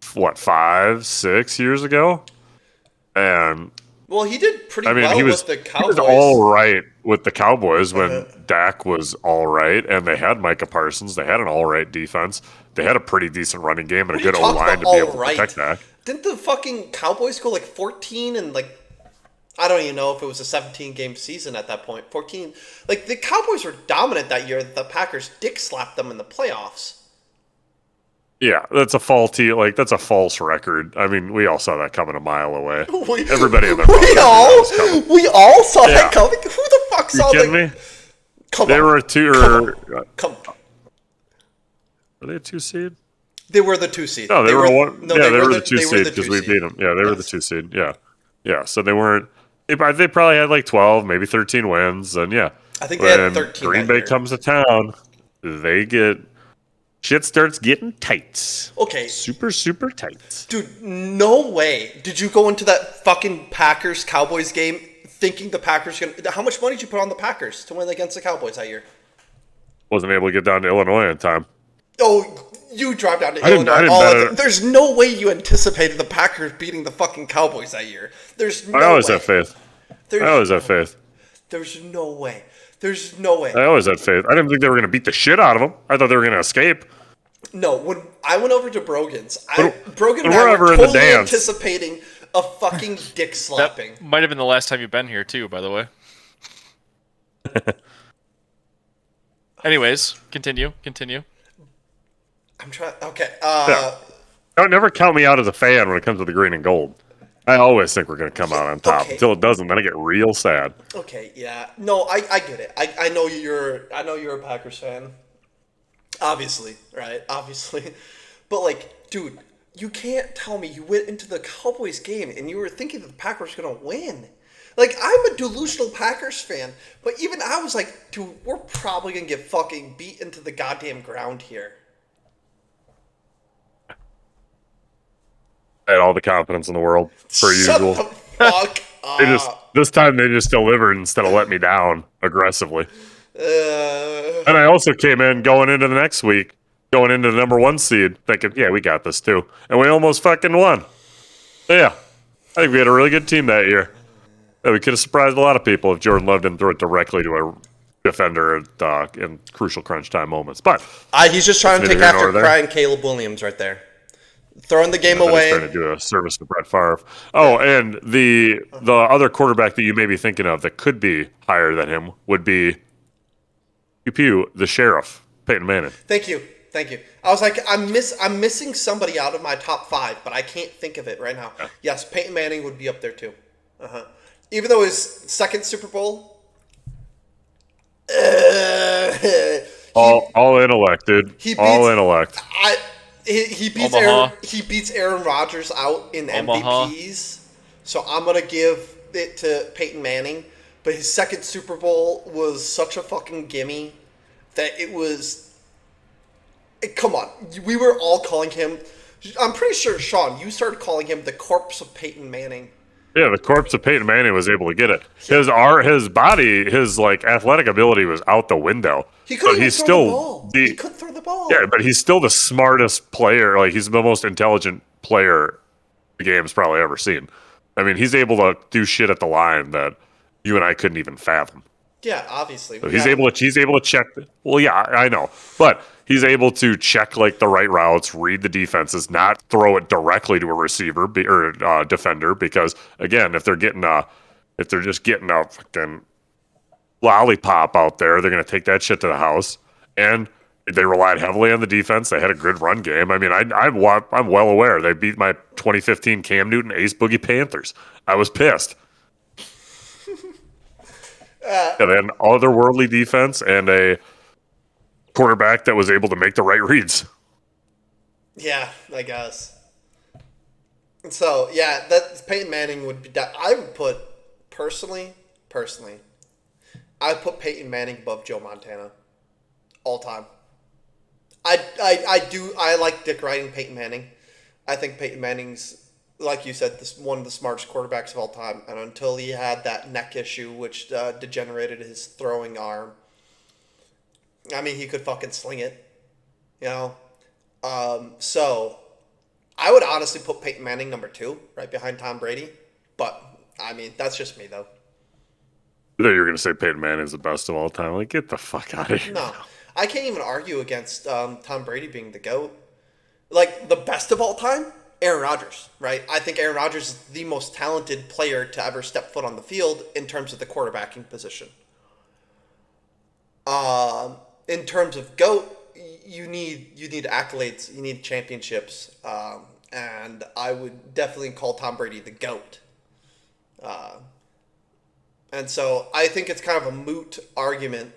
5-6 years ago. And
well, he did pretty well with the Cowboys.
He was all right with the Cowboys when Dak was all right, and they had Micah Parsons. They had an all right defense. They had a pretty decent running game and a good O-line to be able to protect Dak.
Didn't the fucking Cowboys go 14 and I don't even know if it was a 17-game season at that point. 14. The Cowboys were dominant that year. The Packers dick slapped them in the playoffs.
Yeah, that's a faulty, that's a false record. We all saw that coming a mile away. Everybody in their
we all saw that coming. Who the fuck saw that?
You kidding me?
Come
they
on.
Were a 2
Come on.
Were they a 2 seed?
They were the 2 seed.
No, they were one. No, they were the 2 seed because we beat them. Yeah, they were the
Yes.
2 seed. Yeah. Yeah, so they weren't They probably had like 12, maybe 13 wins, and yeah.
I think they had
When
13
Green
that
Bay
year.
comes to town, shit starts getting tight.
Okay.
Super, super tight.
Dude, no way. Did you go into that fucking Packers-Cowboys game thinking the Packers how much money did you put on the Packers to win against the Cowboys that year?
Wasn't able to get down to Illinois in time.
Oh, you drive down to
I
Illinois.
didn't bet it.
There's no way you anticipated the Packers beating the fucking Cowboys that year. There's no way.
I always have faith.
There's no way. There's no way.
I always had faith. I didn't think they were going to beat the shit out of them. I thought they were going to escape.
No, when I went over to Brogan's, Brogan
when
and I
we're
were
ever in the
totally
dance.
anticipating a fucking dick slapping.
That might have been the last time you've been here, too, by the way. Anyways, continue.
I'm trying. Okay.
Don't never count me out as a fan when it comes to the green and gold. I always think we're going to come out on top.
Okay.
Until it doesn't, then I get real sad.
Okay. Yeah. No, I get it. I know you're a Packers fan. Obviously, right? Obviously, but like, dude, you can't tell me you went into the Cowboys game and you were thinking that the Packers were gonna win. Like, I'm a delusional Packers fan, but even I was like, dude, we're probably gonna get fucking beat into the goddamn ground here.
I had all the confidence in the world, per
Shut
usual.
the fuck up.
This time they just delivered instead of let me down aggressively.
Uh,
And I also came in going into the next week, going into the number 1 seed, thinking, yeah, we got this too. And we almost fucking won. So yeah, I think we had a really good team that year. Yeah, we could have surprised a lot of people if Jordan Love didn't throw it directly to a defender in crucial crunch time moments. But
he's just trying to take
neither here
after
nor there.
crying Caleb Williams right there. Throwing the game
I was
away.
trying to do a service to Brett Favre. Oh, and the other quarterback that you may be thinking of that could be higher than him would be the sheriff, Peyton Manning.
Thank you. I was like, I'm missing somebody out of my top 5, but I can't think of it right now.
Yeah.
Yes, Peyton Manning would be up there too. Even though his second Super Bowl.
All intellect, dude. All intellect.
He beats
Omaha.
He beats Aaron Rodgers out in
Omaha.
MVPs. So I'm gonna give it to Peyton Manning. But his second Super Bowl was such a fucking gimme that it was. Come on, we were all calling him. I'm pretty sure, Sean, you started calling him the corpse of Peyton Manning.
Yeah, the corpse of Peyton Manning was able to get it. His body, his like athletic ability was out the window.
He couldn't
he's
throw
still
the ball. He couldn't throw the ball.
Yeah, but he's still the smartest player. Like, he's the most intelligent player the game's probably ever seen. I mean, he's able to do shit at the line that you and I couldn't even fathom.
Yeah, obviously.
So he's able to check. Well, yeah, I know, but he's able to check like the right routes, read the defenses, not throw it directly to a receiver or defender. Because again, if they're just getting a fucking lollipop out there, they're going to take that shit to the house. And they relied heavily on the defense. They had a good run game. I mean, I'm well aware they beat my 2015 Cam Newton Ace Boogie Panthers. I was pissed. Yeah, they had an otherworldly defense and a quarterback that was able to make the right reads.
Yeah, I guess. So yeah, that Peyton Manning would be. I would put personally, I'd put Peyton Manning above Joe Montana, all time. I like Dick Wright, Peyton Manning. I think Peyton Manning's, like you said, one of the smartest quarterbacks of all time. And until he had that neck issue, which degenerated his throwing arm, I mean, he could fucking sling it, you know. So I would honestly put Peyton Manning number 2, right behind Tom Brady. But I mean, that's just me though.
I thought you were going to say Peyton Manning's the best of all time. Like, get the fuck out of here.
No, I can't even argue against Tom Brady being the GOAT. Like, the best of all time, Aaron Rodgers, right? I think Aaron Rodgers is the most talented player to ever step foot on the field in terms of the quarterbacking position. In terms of GOAT, you need accolades, you need championships, and I would definitely call Tom Brady the GOAT. And so I think it's kind of a moot argument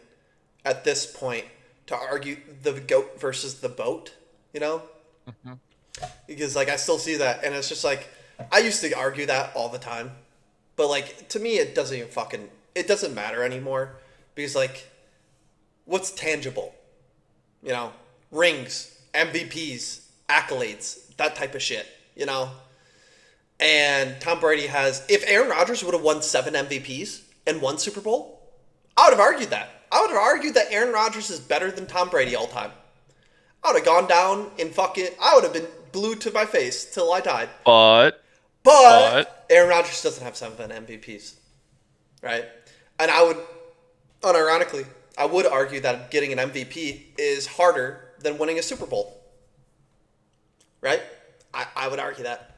at this point to argue the GOAT versus the boat, you know? Because, like, I still see that, and it's just like, I used to argue that all the time. But like to me, it doesn't matter anymore because like, what's tangible? You know, rings, MVPs, accolades, that type of shit. You know, and Tom Brady has. If Aaron Rodgers would have won 7 MVPs and 1 Super Bowl, I would have argued that. I would have argued that Aaron Rodgers is better than Tom Brady all time. I would have gone down in I would have been glued to my face till I died. But Aaron Rodgers doesn't have 7 MVPs, right? And unironically, I would argue that getting an MVP is harder than winning a Super Bowl, right? I would argue that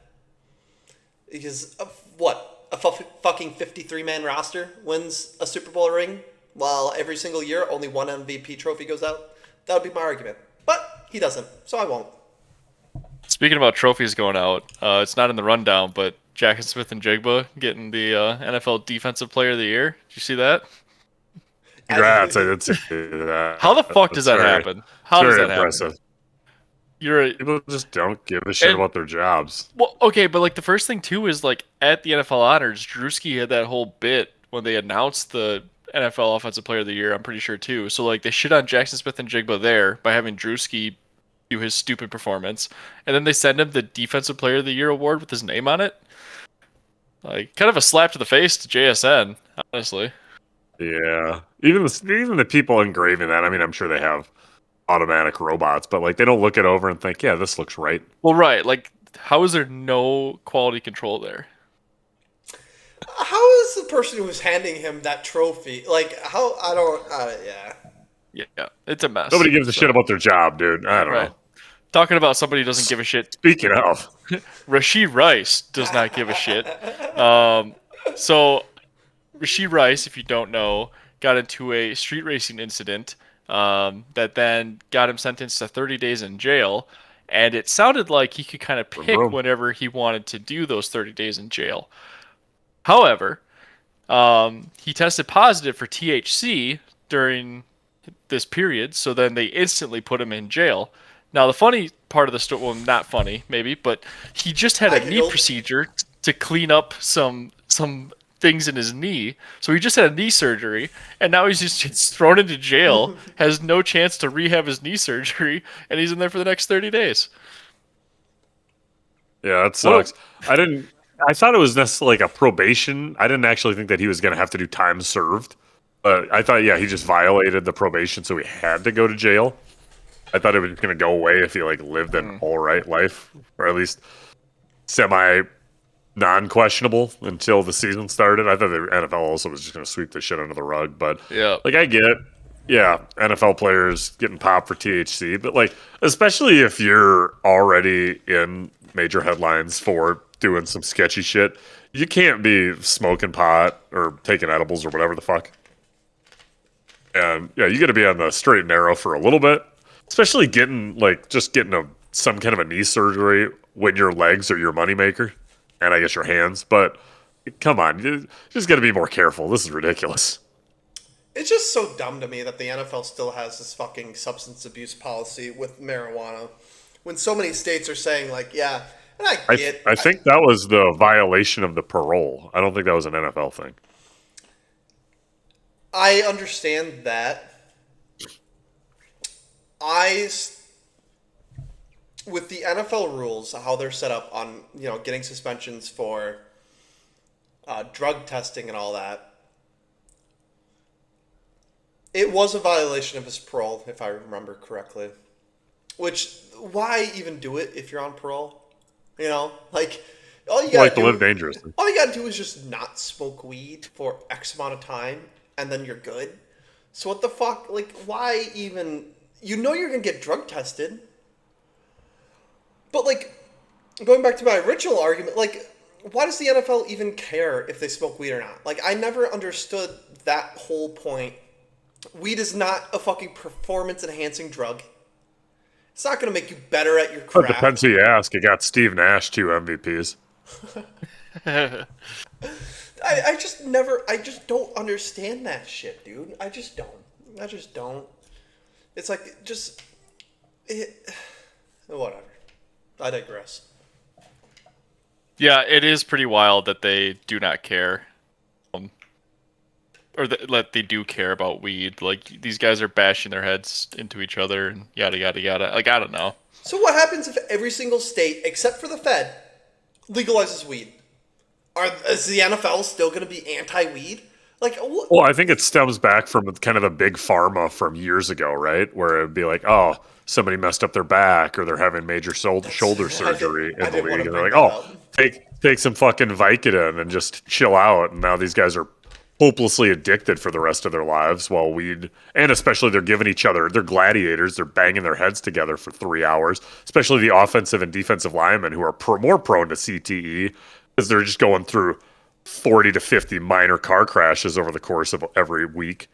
because of what? A fucking 53-man roster wins a Super Bowl ring, while every single year only 1 MVP trophy goes out. That would be my argument, but he doesn't, so I won't.
Speaking about trophies going out, it's not in the rundown, but Jackson Smith and Jigba getting the NFL Defensive Player of the Year. Did you see that?
Congrats, I did see that.
How the fuck does that happen? How does that
impressive.
happen?
People just don't give a shit about their jobs.
Well, okay, but like the first thing too is like at the NFL honors, Drewski had that whole bit when they announced the NFL Offensive Player of the Year. I'm pretty sure too. So like they shit on Jackson Smith and Jigba there by having Drewski do his stupid performance, and then they send him the Defensive Player of the Year award with his name on it. Like kind of a slap to the face to JSN, honestly.
Yeah, even the people engraving that. I mean, I'm sure they have automatic robots, but like they don't look it over and think, yeah, this looks right.
Well, right. Like, how is there no quality control there?
How is the person who was handing him that trophy like? How I don't.
Yeah, it's a mess.
Nobody gives a shit about their job, dude. I don't know.
Talking about somebody who doesn't give a shit.
Speaking of,
Rashee Rice does not give a shit. So Rashee Rice, if you don't know, got into a street racing incident that then got him sentenced to 30 days in jail. And it sounded like he could kind of pick whenever he wanted to do those 30 days in jail. However, he tested positive for THC during this period, so then they instantly put him in jail. Now, the funny part of the story, well, not funny, maybe, but he just had a knee procedure to clean up some things in his knee. So he just had a knee surgery, and now he's just thrown into jail, has no chance to rehab his knee surgery, and he's in there for the next 30 days.
Yeah, that sucks. I thought it was necessarily like a probation. I didn't actually think that he was going to have to do time served. But I thought, yeah, he just violated the probation, so he had to go to jail. I thought it was going to go away if he like lived an all right life, or at least semi non-questionable until the season started. I thought the NFL also was just going to sweep the shit under the rug. But
yeah,
like I get, yeah, NFL players getting popped for THC, but like especially if you're already in major headlines for doing some sketchy shit, you can't be smoking pot or taking edibles or whatever the fuck. And yeah, you got to be on the straight and narrow for a little bit, especially getting some kind of a knee surgery when your legs are your moneymaker, and I guess your hands. But come on, you just got to be more careful. This is ridiculous.
It's just so dumb to me that the NFL still has this fucking substance abuse policy with marijuana, when so many states are saying like, yeah, and
I think that was the violation of the parole. I don't think that was an NFL thing.
I understand that. With the NFL rules, how they're set up on, getting suspensions for drug testing and all that, it was a violation of his parole, if I remember correctly. Which, why even do it if you're on parole? Like, all you gotta
live dangerously.
All you gotta do is just not smoke weed for X amount of time, and then you're good. So what the fuck? Like, why even? You're gonna get drug tested. But like, going back to my original argument, like, why does the NFL even care if they smoke weed or not? Like, I never understood that whole point. Weed is not a fucking performance-enhancing drug. It's not going to make you better at your craft.
It depends who you ask. You got Steve Nash, 2 MVPs.
I just don't understand that shit, dude. I just don't. It's like, whatever. I digress.
Yeah, it is pretty wild that they do not care. that they do care about weed. Like these guys are bashing their heads into each other and yada yada yada. Like I don't know.
So what happens if every single state, except for the Fed, legalizes weed? Is the NFL still going to be anti-weed? Like, what?
Well, I think it stems back from kind of the big pharma from years ago, right? Where it'd be like, oh, somebody messed up their back or they're having major shoulder surgery in the league. And they're like, oh, take some fucking Vicodin and just chill out. And now these guys are hopelessly addicted for the rest of their lives while weed, and especially they're giving each other, they're gladiators, they're banging their heads together for 3 hours, especially the offensive and defensive linemen who are more prone to CTE because they're just going through 40 to 50 minor car crashes over the course of every week.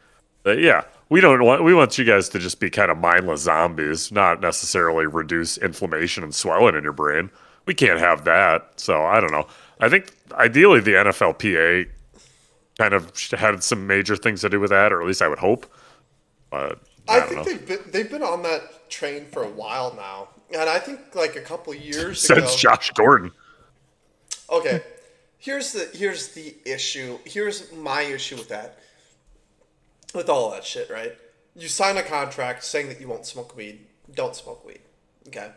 Yeah, we want you guys to just be kind of mindless zombies, not necessarily reduce inflammation and swelling in your brain. We can't have that. So I don't know. I think ideally the NFLPA kind of had some major things to do with that, or at least I would hope. But
I think they've been on that train for a while now, and I think like a couple years ago.
Since Josh Gordon.
Okay, here's the issue. Here's my issue with that. With all that shit, right? You sign a contract saying that you won't smoke weed. Don't smoke weed. Okay.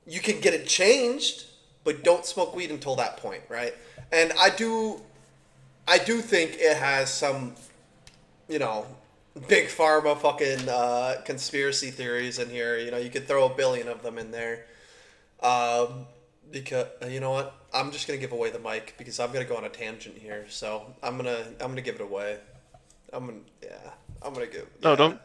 You can get it changed, but don't smoke weed until that point, right? And I do think it has some, big pharma fucking conspiracy theories in here. You could throw a billion of them in there. Because you know what? I'm just gonna give away the mic because I'm gonna go on a tangent here. So I'm gonna give it away. I'm gonna give.
Yeah. No,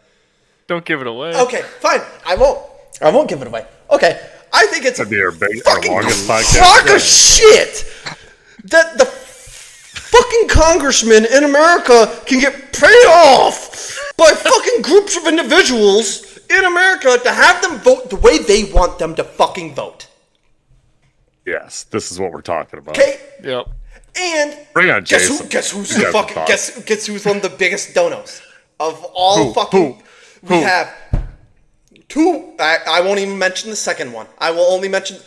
don't give it away.
Okay, fine. I won't give it away. Okay, I think it's
That'd be our
fucking
longest podcast.
crock of shit that the fucking congressmen in America can get paid off by fucking groups of individuals in America to have them vote the way they want them to fucking vote.
Yes, this is what we're talking about.
Okay.
Yep.
And
bring on Jason.
Guess who's one of the biggest donos of all We have two. I won't even mention the second one. I will only mention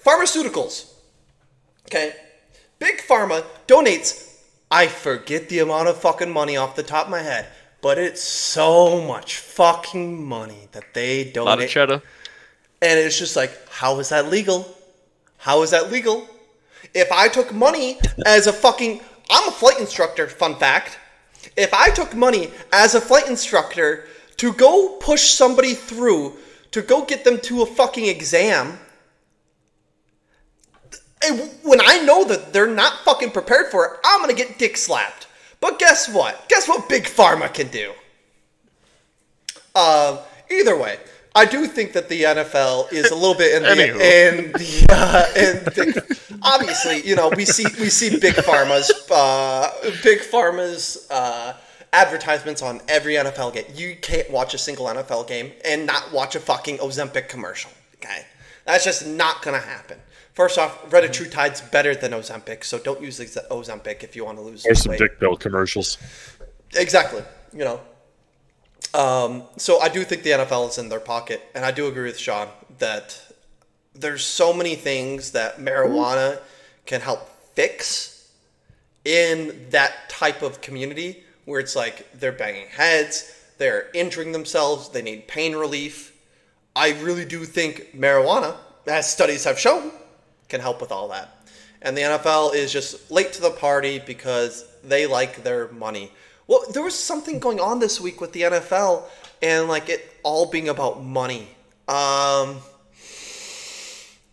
pharmaceuticals. Okay, Big Pharma donates. I forget the amount of fucking money off the top of my head, but it's so much fucking money that they donate.
A lot of cheddar.
And it's just like, how is that legal? How is that legal? If I took money as I'm a flight instructor, fun fact. If I took money as a flight instructor to go push somebody through, to go get them to a fucking exam, and when I know that they're not fucking prepared for it, I'm going to get dick slapped. But guess what? Guess what Big Pharma can do? Either way, I do think that the NFL is a little bit in obviously, we see Big Pharma's advertisements on every NFL game. You can't watch a single NFL game and not watch a fucking Ozempic commercial. Okay, that's just not gonna happen. First off, Retatrutide's better than Ozempic, so don't use Ozempic if you want to lose weight.
Or some dick pill commercials.
Exactly. So I do think the NFL is in their pocket, and I do agree with Sean that there's so many things that marijuana can help fix in that type of community where it's like they're banging heads, they're injuring themselves, they need pain relief. I really do think marijuana, as studies have shown, can help with all that. And the NFL is just late to the party because they like their money. Well, there was something going on this week with the NFL and like it all being about money. The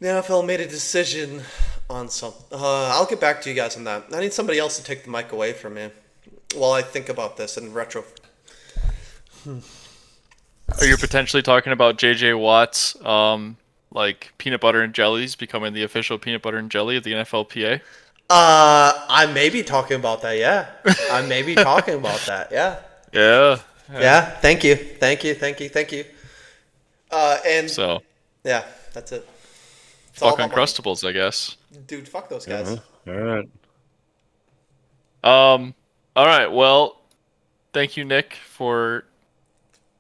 NFL made a decision on something. I'll get back to you guys on that. I need somebody else to take the mic away from me while I think about this in retro.
Are you potentially talking about J.J. Watt's like peanut butter and jellies becoming the official peanut butter and jelly of the NFLPA?
I may be talking about that, yeah. I may be talking about that, yeah.
Yeah.
Yeah, thank you. And
so,
yeah, that's it. It's
fuck Uncrustables, I guess.
Dude, fuck those guys.
All right.
All right. Well, thank you, Nick, for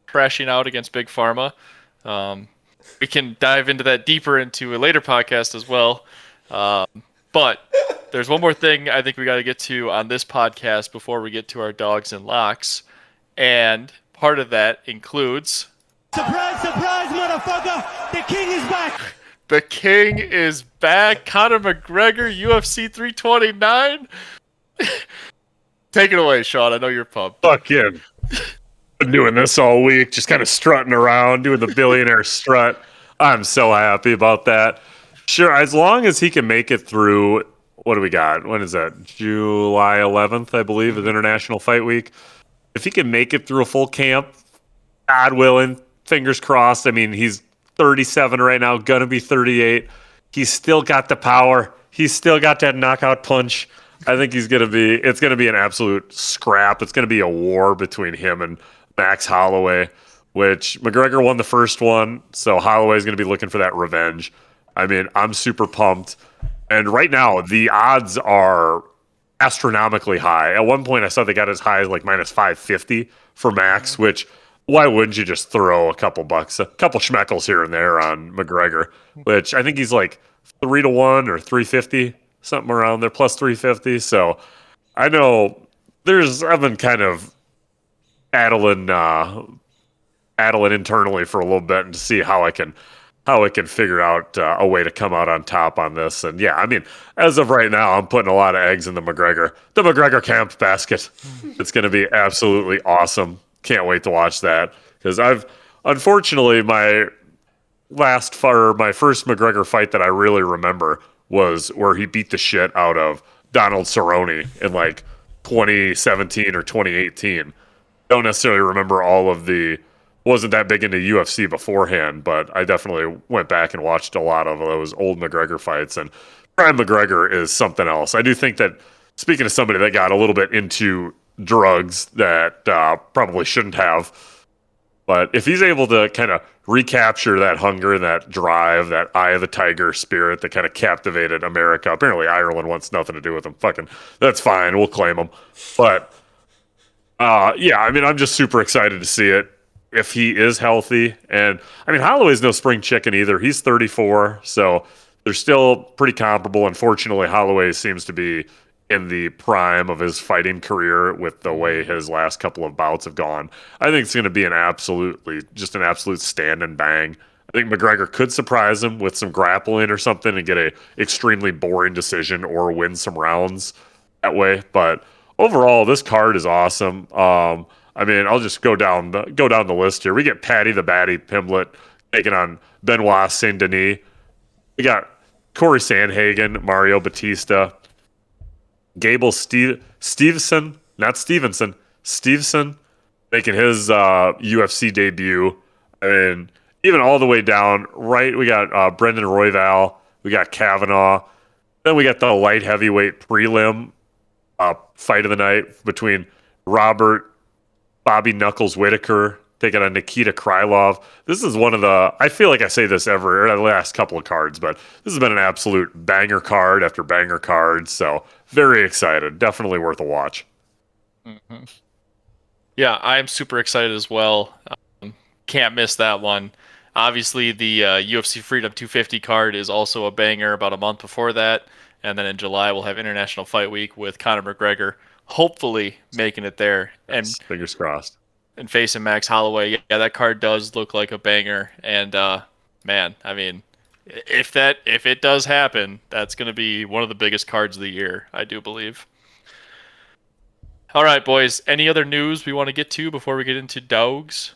crashing out against Big Pharma. We can dive into that deeper into a later podcast as well. But There's one more thing I think we got to get to on this podcast before we get to our dogs and locks. And part of that includes...
Surprise, surprise, motherfucker! The king is back!
The king is back. Conor McGregor, UFC 329. Take it away, Sean. I know you're pumped.
Fuck him. Been doing this all week, just kind of strutting around, doing the billionaire strut. I'm so happy about that. Sure, as long as he can make it through, what do we got? When is that? July 11th, I believe, is International Fight Week. If he can make it through a full camp, God willing, fingers crossed. I mean, he's 37 right now, gonna be 38. He's still got the power. He's still got that knockout punch. I think it's gonna be an absolute scrap. It's gonna be a war between him and Max Holloway, which McGregor won the first one, so Holloway's gonna be looking for that revenge. I mean, I'm super pumped. And right now, the odds are astronomically high. At one point, I saw they got as high as like minus 550 for Max, which why wouldn't you just throw a couple bucks, a couple schmeckles here and there on McGregor, which I think he's like 3-1 or 350, something around there, plus 350. So I know I've been kind of addling internally for a little bit and to see how I can figure out a way to come out on top on this. And yeah, I mean, as of right now, I'm putting a lot of eggs in the McGregor camp basket. It's going to be absolutely awesome. Can't wait to watch that because unfortunately, my first McGregor fight that I really remember was where he beat the shit out of Donald Cerrone in like 2017 or 2018. Don't necessarily remember wasn't that big into UFC beforehand, but I definitely went back and watched a lot of those old McGregor fights. And Prime McGregor is something else. I do think that, speaking of somebody that got a little bit into drugs that probably shouldn't have, but if he's able to kind of recapture that hunger, that drive, that eye of the tiger spirit that kind of captivated America. Apparently Ireland wants nothing to do with him. Fucking, that's fine. We'll claim him. But yeah, I mean, I'm just super excited to see it if he is healthy. And I mean, Holloway's no spring chicken either. He's 34, so they're still pretty comparable. Unfortunately, Holloway seems to be in the prime of his fighting career with the way his last couple of bouts have gone. I think it's going to be an absolute stand and bang. I think McGregor could surprise him with some grappling or something and get a extremely boring decision or win some rounds that way. But overall, this card is awesome. I mean, I'll just go down the list here. We get Patty the Batty Pimblett taking on Benoit Saint Denis. We got Corey Sandhagen, Mario Batista, Gable Stevenson making his UFC debut. I mean, even all the way down, right? We got Brendan Royval, we got Kavanaugh, then we got the light heavyweight prelim fight of the night between Bobby Knuckles Whitaker taking on Nikita Krylov. This is one of I feel like I say this the last couple of cards, but this has been an absolute banger card after banger card. So very excited. Definitely worth a watch.
Mm-hmm. Yeah, I'm super excited as well. Can't miss that one. Obviously, the UFC Freedom 250 card is also a banger about a month before that. And then in July, we'll have International Fight Week with Conor McGregor hopefully making it there. And
fingers crossed.
And facing Max Holloway. Yeah, that card does look like a banger. And man, I mean, if it does happen, that's going to be one of the biggest cards of the year, I do believe. All right, boys. Any other news we want to get to before we get into dogs?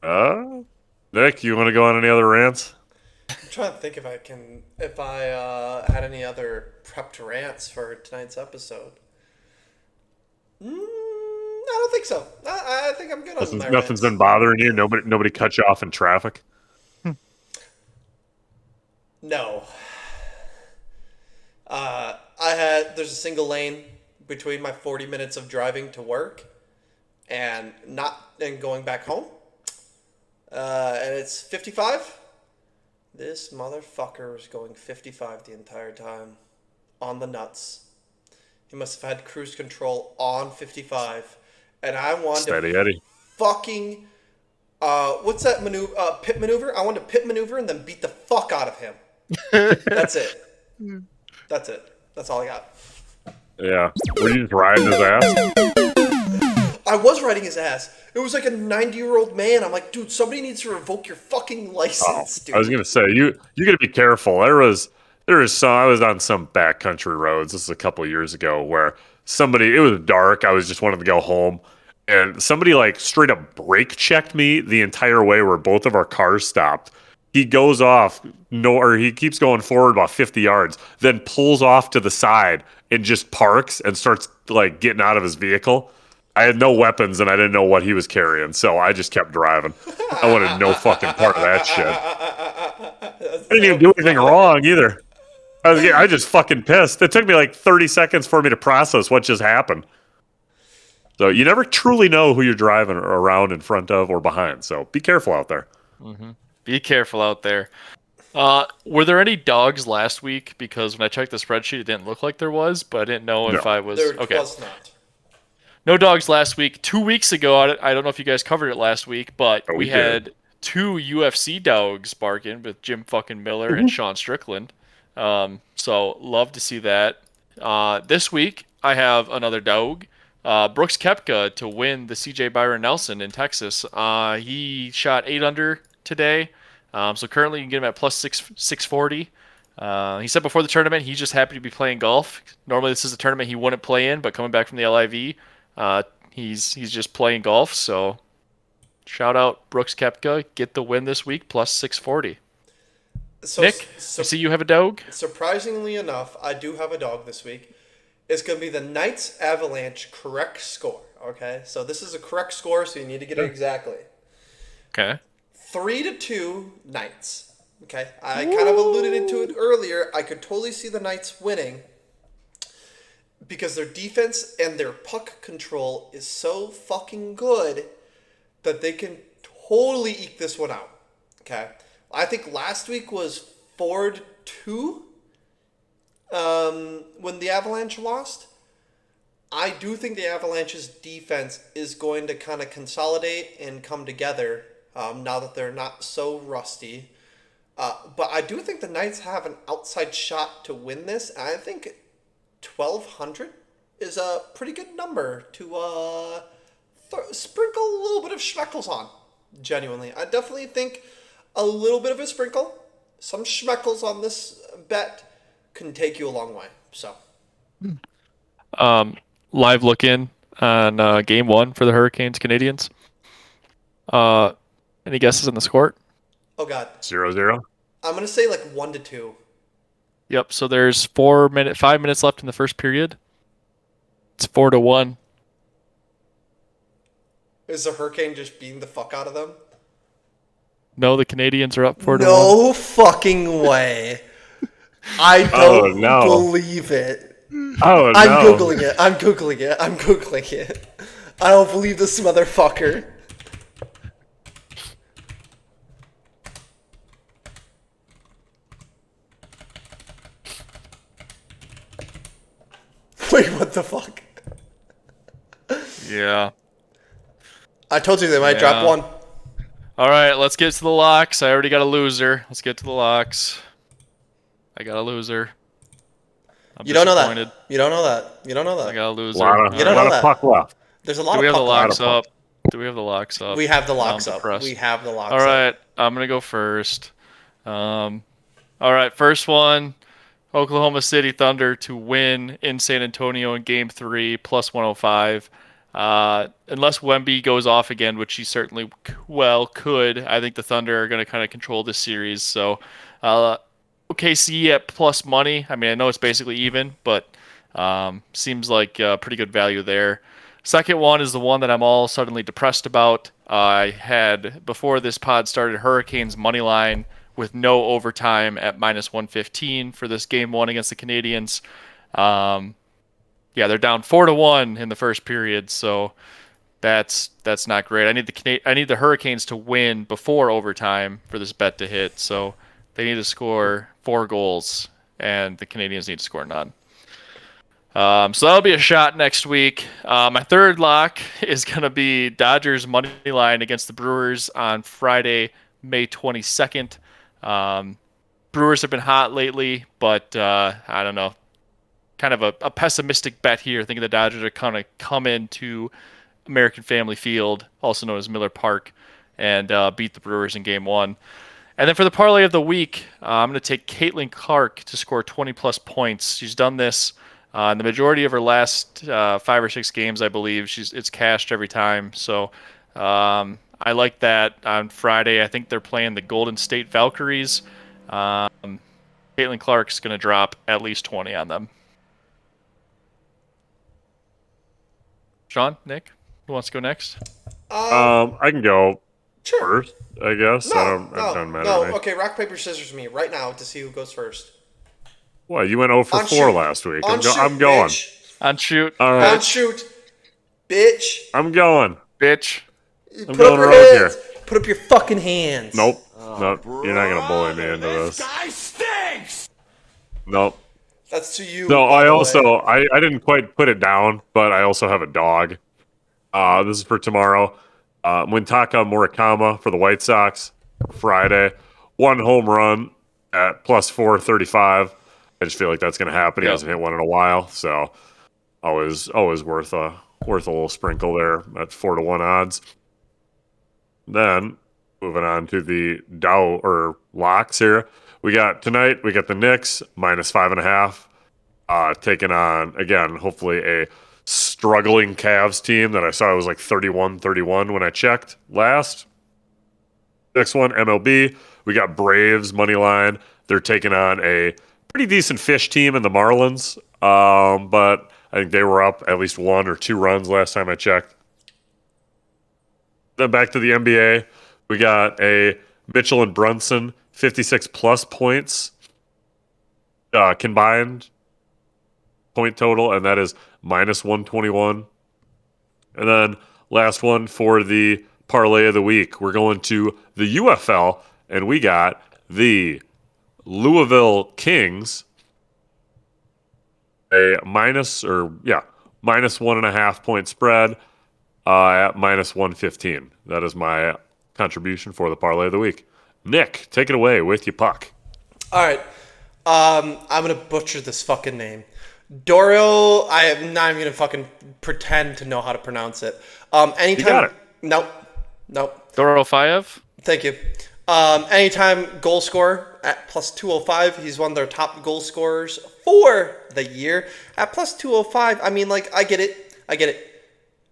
Nick, you want to go on any other rants?
I'm trying to think if I had any other prepped rants for tonight's episode. I don't think so. I think I'm good on my
Nothing's
rants.
been bothering you? Nobody cut you off in traffic?
No. There's a single lane between my 40 minutes of driving to work and going back home. And it's 55. This motherfucker was going 55 the entire time on the nuts. He must have had cruise control on 55. And I wanted
Steady
to
Eddie.
fucking what's that maneuver? Pit maneuver. I wanted to pit maneuver and then beat the fuck out of him. That's it. That's it. That's all I got.
Yeah. Were you just riding his ass?
I was riding his ass. It was like a 90-year-old man. I'm like, dude, somebody needs to revoke your fucking license, dude.
I was gonna say you got to be careful. There was some. I was on some backcountry roads. This is a couple of years ago where somebody. It was dark. I was just wanting to go home, and somebody like straight up brake checked me the entire way where both of our cars stopped. He goes off, or he keeps going forward about 50 yards, then pulls off to the side and just parks and starts like getting out of his vehicle. I had no weapons and I didn't know what he was carrying, so I just kept driving. I wanted no fucking part of that shit. I didn't even do anything wrong either. I just fucking pissed. It took me like 30 seconds for me to process what just happened. So you never truly know who you're driving around in front of or behind. So be careful out there.
Be careful out there. Were there any dogs last week? Because when I checked the spreadsheet, it didn't look like there was, but I didn't know if
No.
I was...
There
Okay.
was not.
No dogs last week. 2 weeks ago, I don't know if you guys covered it last week, but
Oh, we
we had 2 UFC dogs barking with Jim fucking Miller and Sean Strickland. So love to see that. This week, I have another dog, Brooks Koepka, to win the CJ Byron Nelson in Texas. He shot 8 under today. So currently you can get him at plus 640. He said before the tournament he's just happy to be playing golf. Normally this is a tournament he wouldn't play in, but coming back from the LIV, he's just playing golf. So shout out Brooks Koepka, get the win this week, plus 640.
So,
Nick, I see you have a dog.
Surprisingly enough, I do have a dog this week. It's going to be the Knights Avalanche correct score. Okay, so this is a correct score, so you need to get it exactly.
Okay.
3-2 Knights. Okay, I kind of alluded to it earlier. I could totally see the Knights winning because their defense and their puck control is so fucking good that they can totally eke this one out. Okay, I think last week was 4-2 when the Avalanche lost. I do think the Avalanche's defense is going to kind of consolidate and come together now that they're not so rusty. But I do think the Knights have an outside shot to win this. I think 1,200 is a pretty good number to sprinkle a little bit of schmeckles on. Genuinely. I definitely think a little bit of a sprinkle, some schmeckles on this bet can take you a long way. So,
Live look in on game 1 for the Hurricanes Canadians. Any guesses on the score?
oh God.
0-0.
I'm going to say like 1-2.
Yep. So there's 5 minutes left in the first period. It's 4-1.
Is the Hurricane just beating the fuck out of them?
No, the Canadians are up 4-1.
No fucking way. I don't
no.
believe it.
Oh,
I'm
no.
Googling it. I'm Googling it. I don't believe this motherfucker. Wait, what the fuck?
Yeah.
I told you they might
Yeah.
drop one.
All right, let's get to the locks. I already got a loser. Let's get to the locks. I got a loser. I'm
You don't know
disappointed.
that. You don't know that. You don't know
I
that.
got a
A
loser.
lot of,
You don't
lot
know
of
that.
puck left.
There's a lot
Do
of
we have the
puck
locks
Lot of
up? Do we have the locks up?
We have the locks
I'm
up.
depressed.
We have the locks
All
up.
right, I'm gonna go first. All right, first one. Oklahoma City Thunder to win in San Antonio in Game 3, plus 105. Unless Wemby goes off again, which he certainly could, I think the Thunder are going to kind of control this series. So OKC at plus money. I mean, I know it's basically even, but seems like pretty good value there. Second one is the one that I'm all suddenly depressed about. I had, before this pod started, Hurricanes money line with no overtime at minus 115 for this game 1 against the Canadians. Yeah, they're down 4-1 in the first period, so that's not great. I need the Hurricanes to win before overtime for this bet to hit. So they need to score 4 goals, and the Canadians need to score none. So that'll be a shot next week. My third lock is going to be Dodgers money line against the Brewers on Friday, May 22nd. Brewers have been hot lately, but I don't know. Kind of a pessimistic bet here, thinking the Dodgers are kind of come into American Family Field, also known as Miller Park, and beat the Brewers in Game 1. And then for the parlay of the week, I'm going to take Caitlin Clark to score 20-plus points. She's done this in the majority of her last 5 or 6 games, I believe. It's cashed every time. So I like that. On Friday, I think they're playing the Golden State Valkyries. Caitlin Clark's going to drop at least 20 on them. Sean, Nick, who wants to go next?
I can go
Sure.
first, I guess. It doesn't matter to me.
Okay, rock, paper, scissors me right now to see who goes first.
Well, you went 0 for
On
4
shoot.
last week.
On shoot,
I'm going.
bitch.
On shoot.
All
On
right.
shoot, bitch.
I'm going.
Bitch.
I'm
Put up
going
your
rogue
hands.
here.
Put up your fucking hands.
Nope. Nope. You're not going to bully me into this.
guy stinks!
That's
Nope.
to you.
No,
by
I
the
also
way.
I didn't quite put it down, but I also have a dog. This is for tomorrow. Muntaka Murakama for the White Sox for Friday. 1 home run at plus 435. I just feel like that's going to happen. He
Yep.
hasn't hit one in a while, so always worth a little sprinkle there at 4-1 odds. Then moving on to the Dow or locks here. We got the Knicks minus 5.5, taking on again, hopefully a struggling Cavs team that I saw was like 31-31 when I checked last. Next one, MLB. We got Braves money line. They're taking on a pretty decent fish team in the Marlins, but I think they were up at least 1 or 2 runs last time I checked. Then back to the NBA. We got a Mitchell and Brunson 56 plus points combined point total, and that is minus 121. And then last one for the parlay of the week. We're going to the UFL, and we got the Louisville Kings minus 1.5 point spread at minus 115. That is my contribution for the parlay of the week. Nick, take it away with your puck.
All right. I'm going to butcher this fucking name. Dorio, I am not even going to fucking pretend to know how to pronounce it. Anytime.
You got it.
Nope.
Dorofayev?
Thank you. Anytime goal scorer at plus 205. He's one of their top goal scorers for the year. At plus 205, I mean, like, I get it.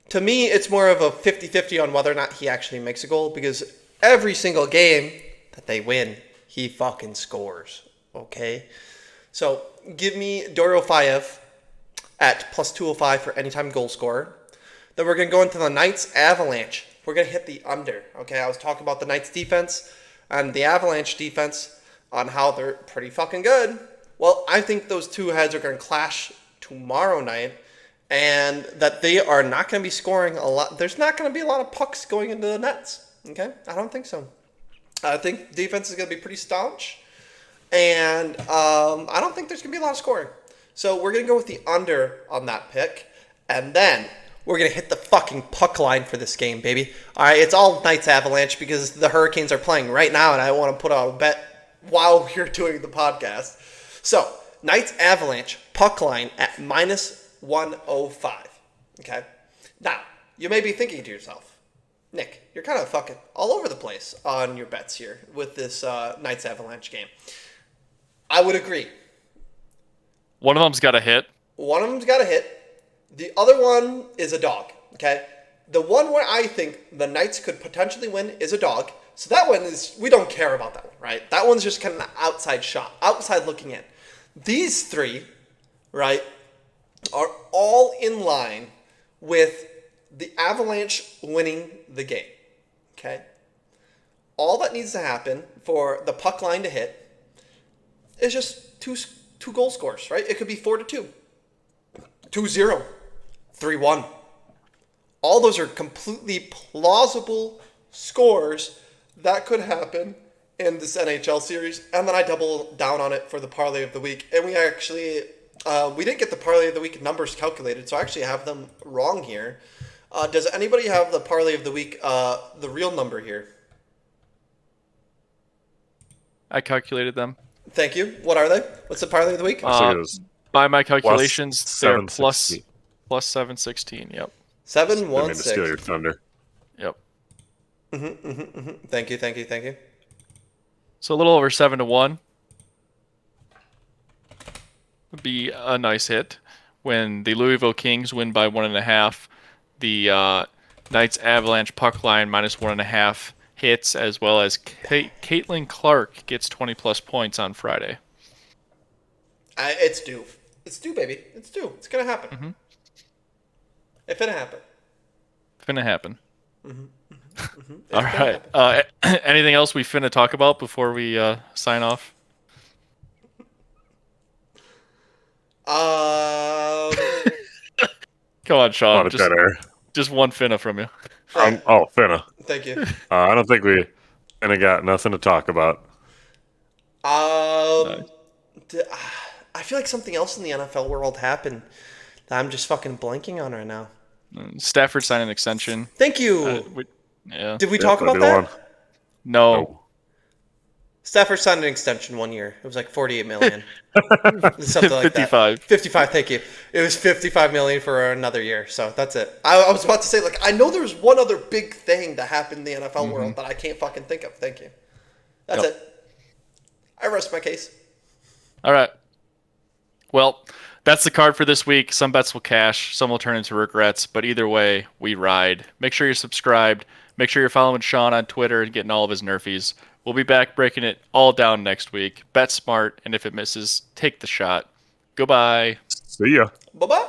To me, it's more of a 50-50 on whether or not he actually makes a goal, because every single game that they win, he fucking scores. Okay? So, give me Dorofayev at plus 205 for anytime goal scorer. Then we're going to go into the Knights Avalanche. We're going to hit the under. Okay, I was talking about the Knights defense and the Avalanche defense on how they're pretty fucking good. Well, I think those two heads are going to clash tomorrow night, and that they are not going to be scoring a lot. There's not going to be a lot of pucks going into the nets. Okay, I don't think so. I think defense is going to be pretty staunch, and I don't think there's going to be a lot of scoring. So we're going to go with the under on that pick, and then we're going to hit the fucking puck line for this game, baby. All right, it's all Knights Avalanche because the Hurricanes are playing right now, and I want to put out a bet while we're doing the podcast. So, Knights Avalanche puck line at minus 105. Okay? Now, you may be thinking to yourself, Nick, you're kind of fucking all over the place on your bets here with this Knights Avalanche game. I would agree.
One of them's got a hit.
One of them's got a hit. The other one is a dog, okay? The one where I think the Knights could potentially win is a dog. So that one is, we don't care about that one, right? That one's just kind of an outside shot, outside looking in. These three, right, are all in line with the Avalanche winning the game, okay? All that needs to happen for the puck line to hit is just two goal scores, right? It could be 4-2, 2-0, 3-1. All those are completely plausible scores that could happen in this NHL series. And then I double down on it for the parlay of the week. And we actually, we didn't get the parlay of the week numbers calculated, so I actually have them wrong here. Does anybody have the parlay of the week, the real number here?
I calculated them.
Thank you. What are they? What's the parlay of the week?
Looks like it was
By my calculations, they're plus
716.
716. Yep.
Seven
I
one
mean to steal your
six.
thunder.
Yep.
Thank you.
So a little over 7-1 would be a nice hit. When the Louisville Kings win by 1.5, the Knights Avalanche puck line minus 1.5 hits, as well as Caitlin Clark gets 20+ points on Friday.
It's due. It's due, baby. It's due. It's gonna happen. It's gonna happen.
Finna happen.
It's
All
gonna
right.
happen.
Anything else we finna talk about before we sign off? Come on,
A lot
Sean.
of dead air.
Just one finna from you.
Finna.
Thank you.
I don't think we got nothing to talk about.
I feel like something else in the NFL world happened that I'm just fucking blanking on right now.
Stafford signed an extension.
Thank you.
Yeah.
Did we talk about
that'd be the
that?
one.
No.
No.
Stafford signed an extension 1 year. It was like $48 million. Something like
55.
that. 55, thank you. It was $55 million for another year. So that's it. I was about to say, like, I know there's one other big thing that happened in the NFL world that I can't fucking think of. Thank you. That's it. I rest my case.
All right. Well, that's the card for this week. Some bets will cash, some will turn into regrets, but either way, we ride. Make sure you're subscribed. Make sure you're following Sean on Twitter and getting all of his nerfies. We'll be back breaking it all down next week. Bet smart, and if it misses, take the shot. Goodbye.
See ya.
Bye-bye.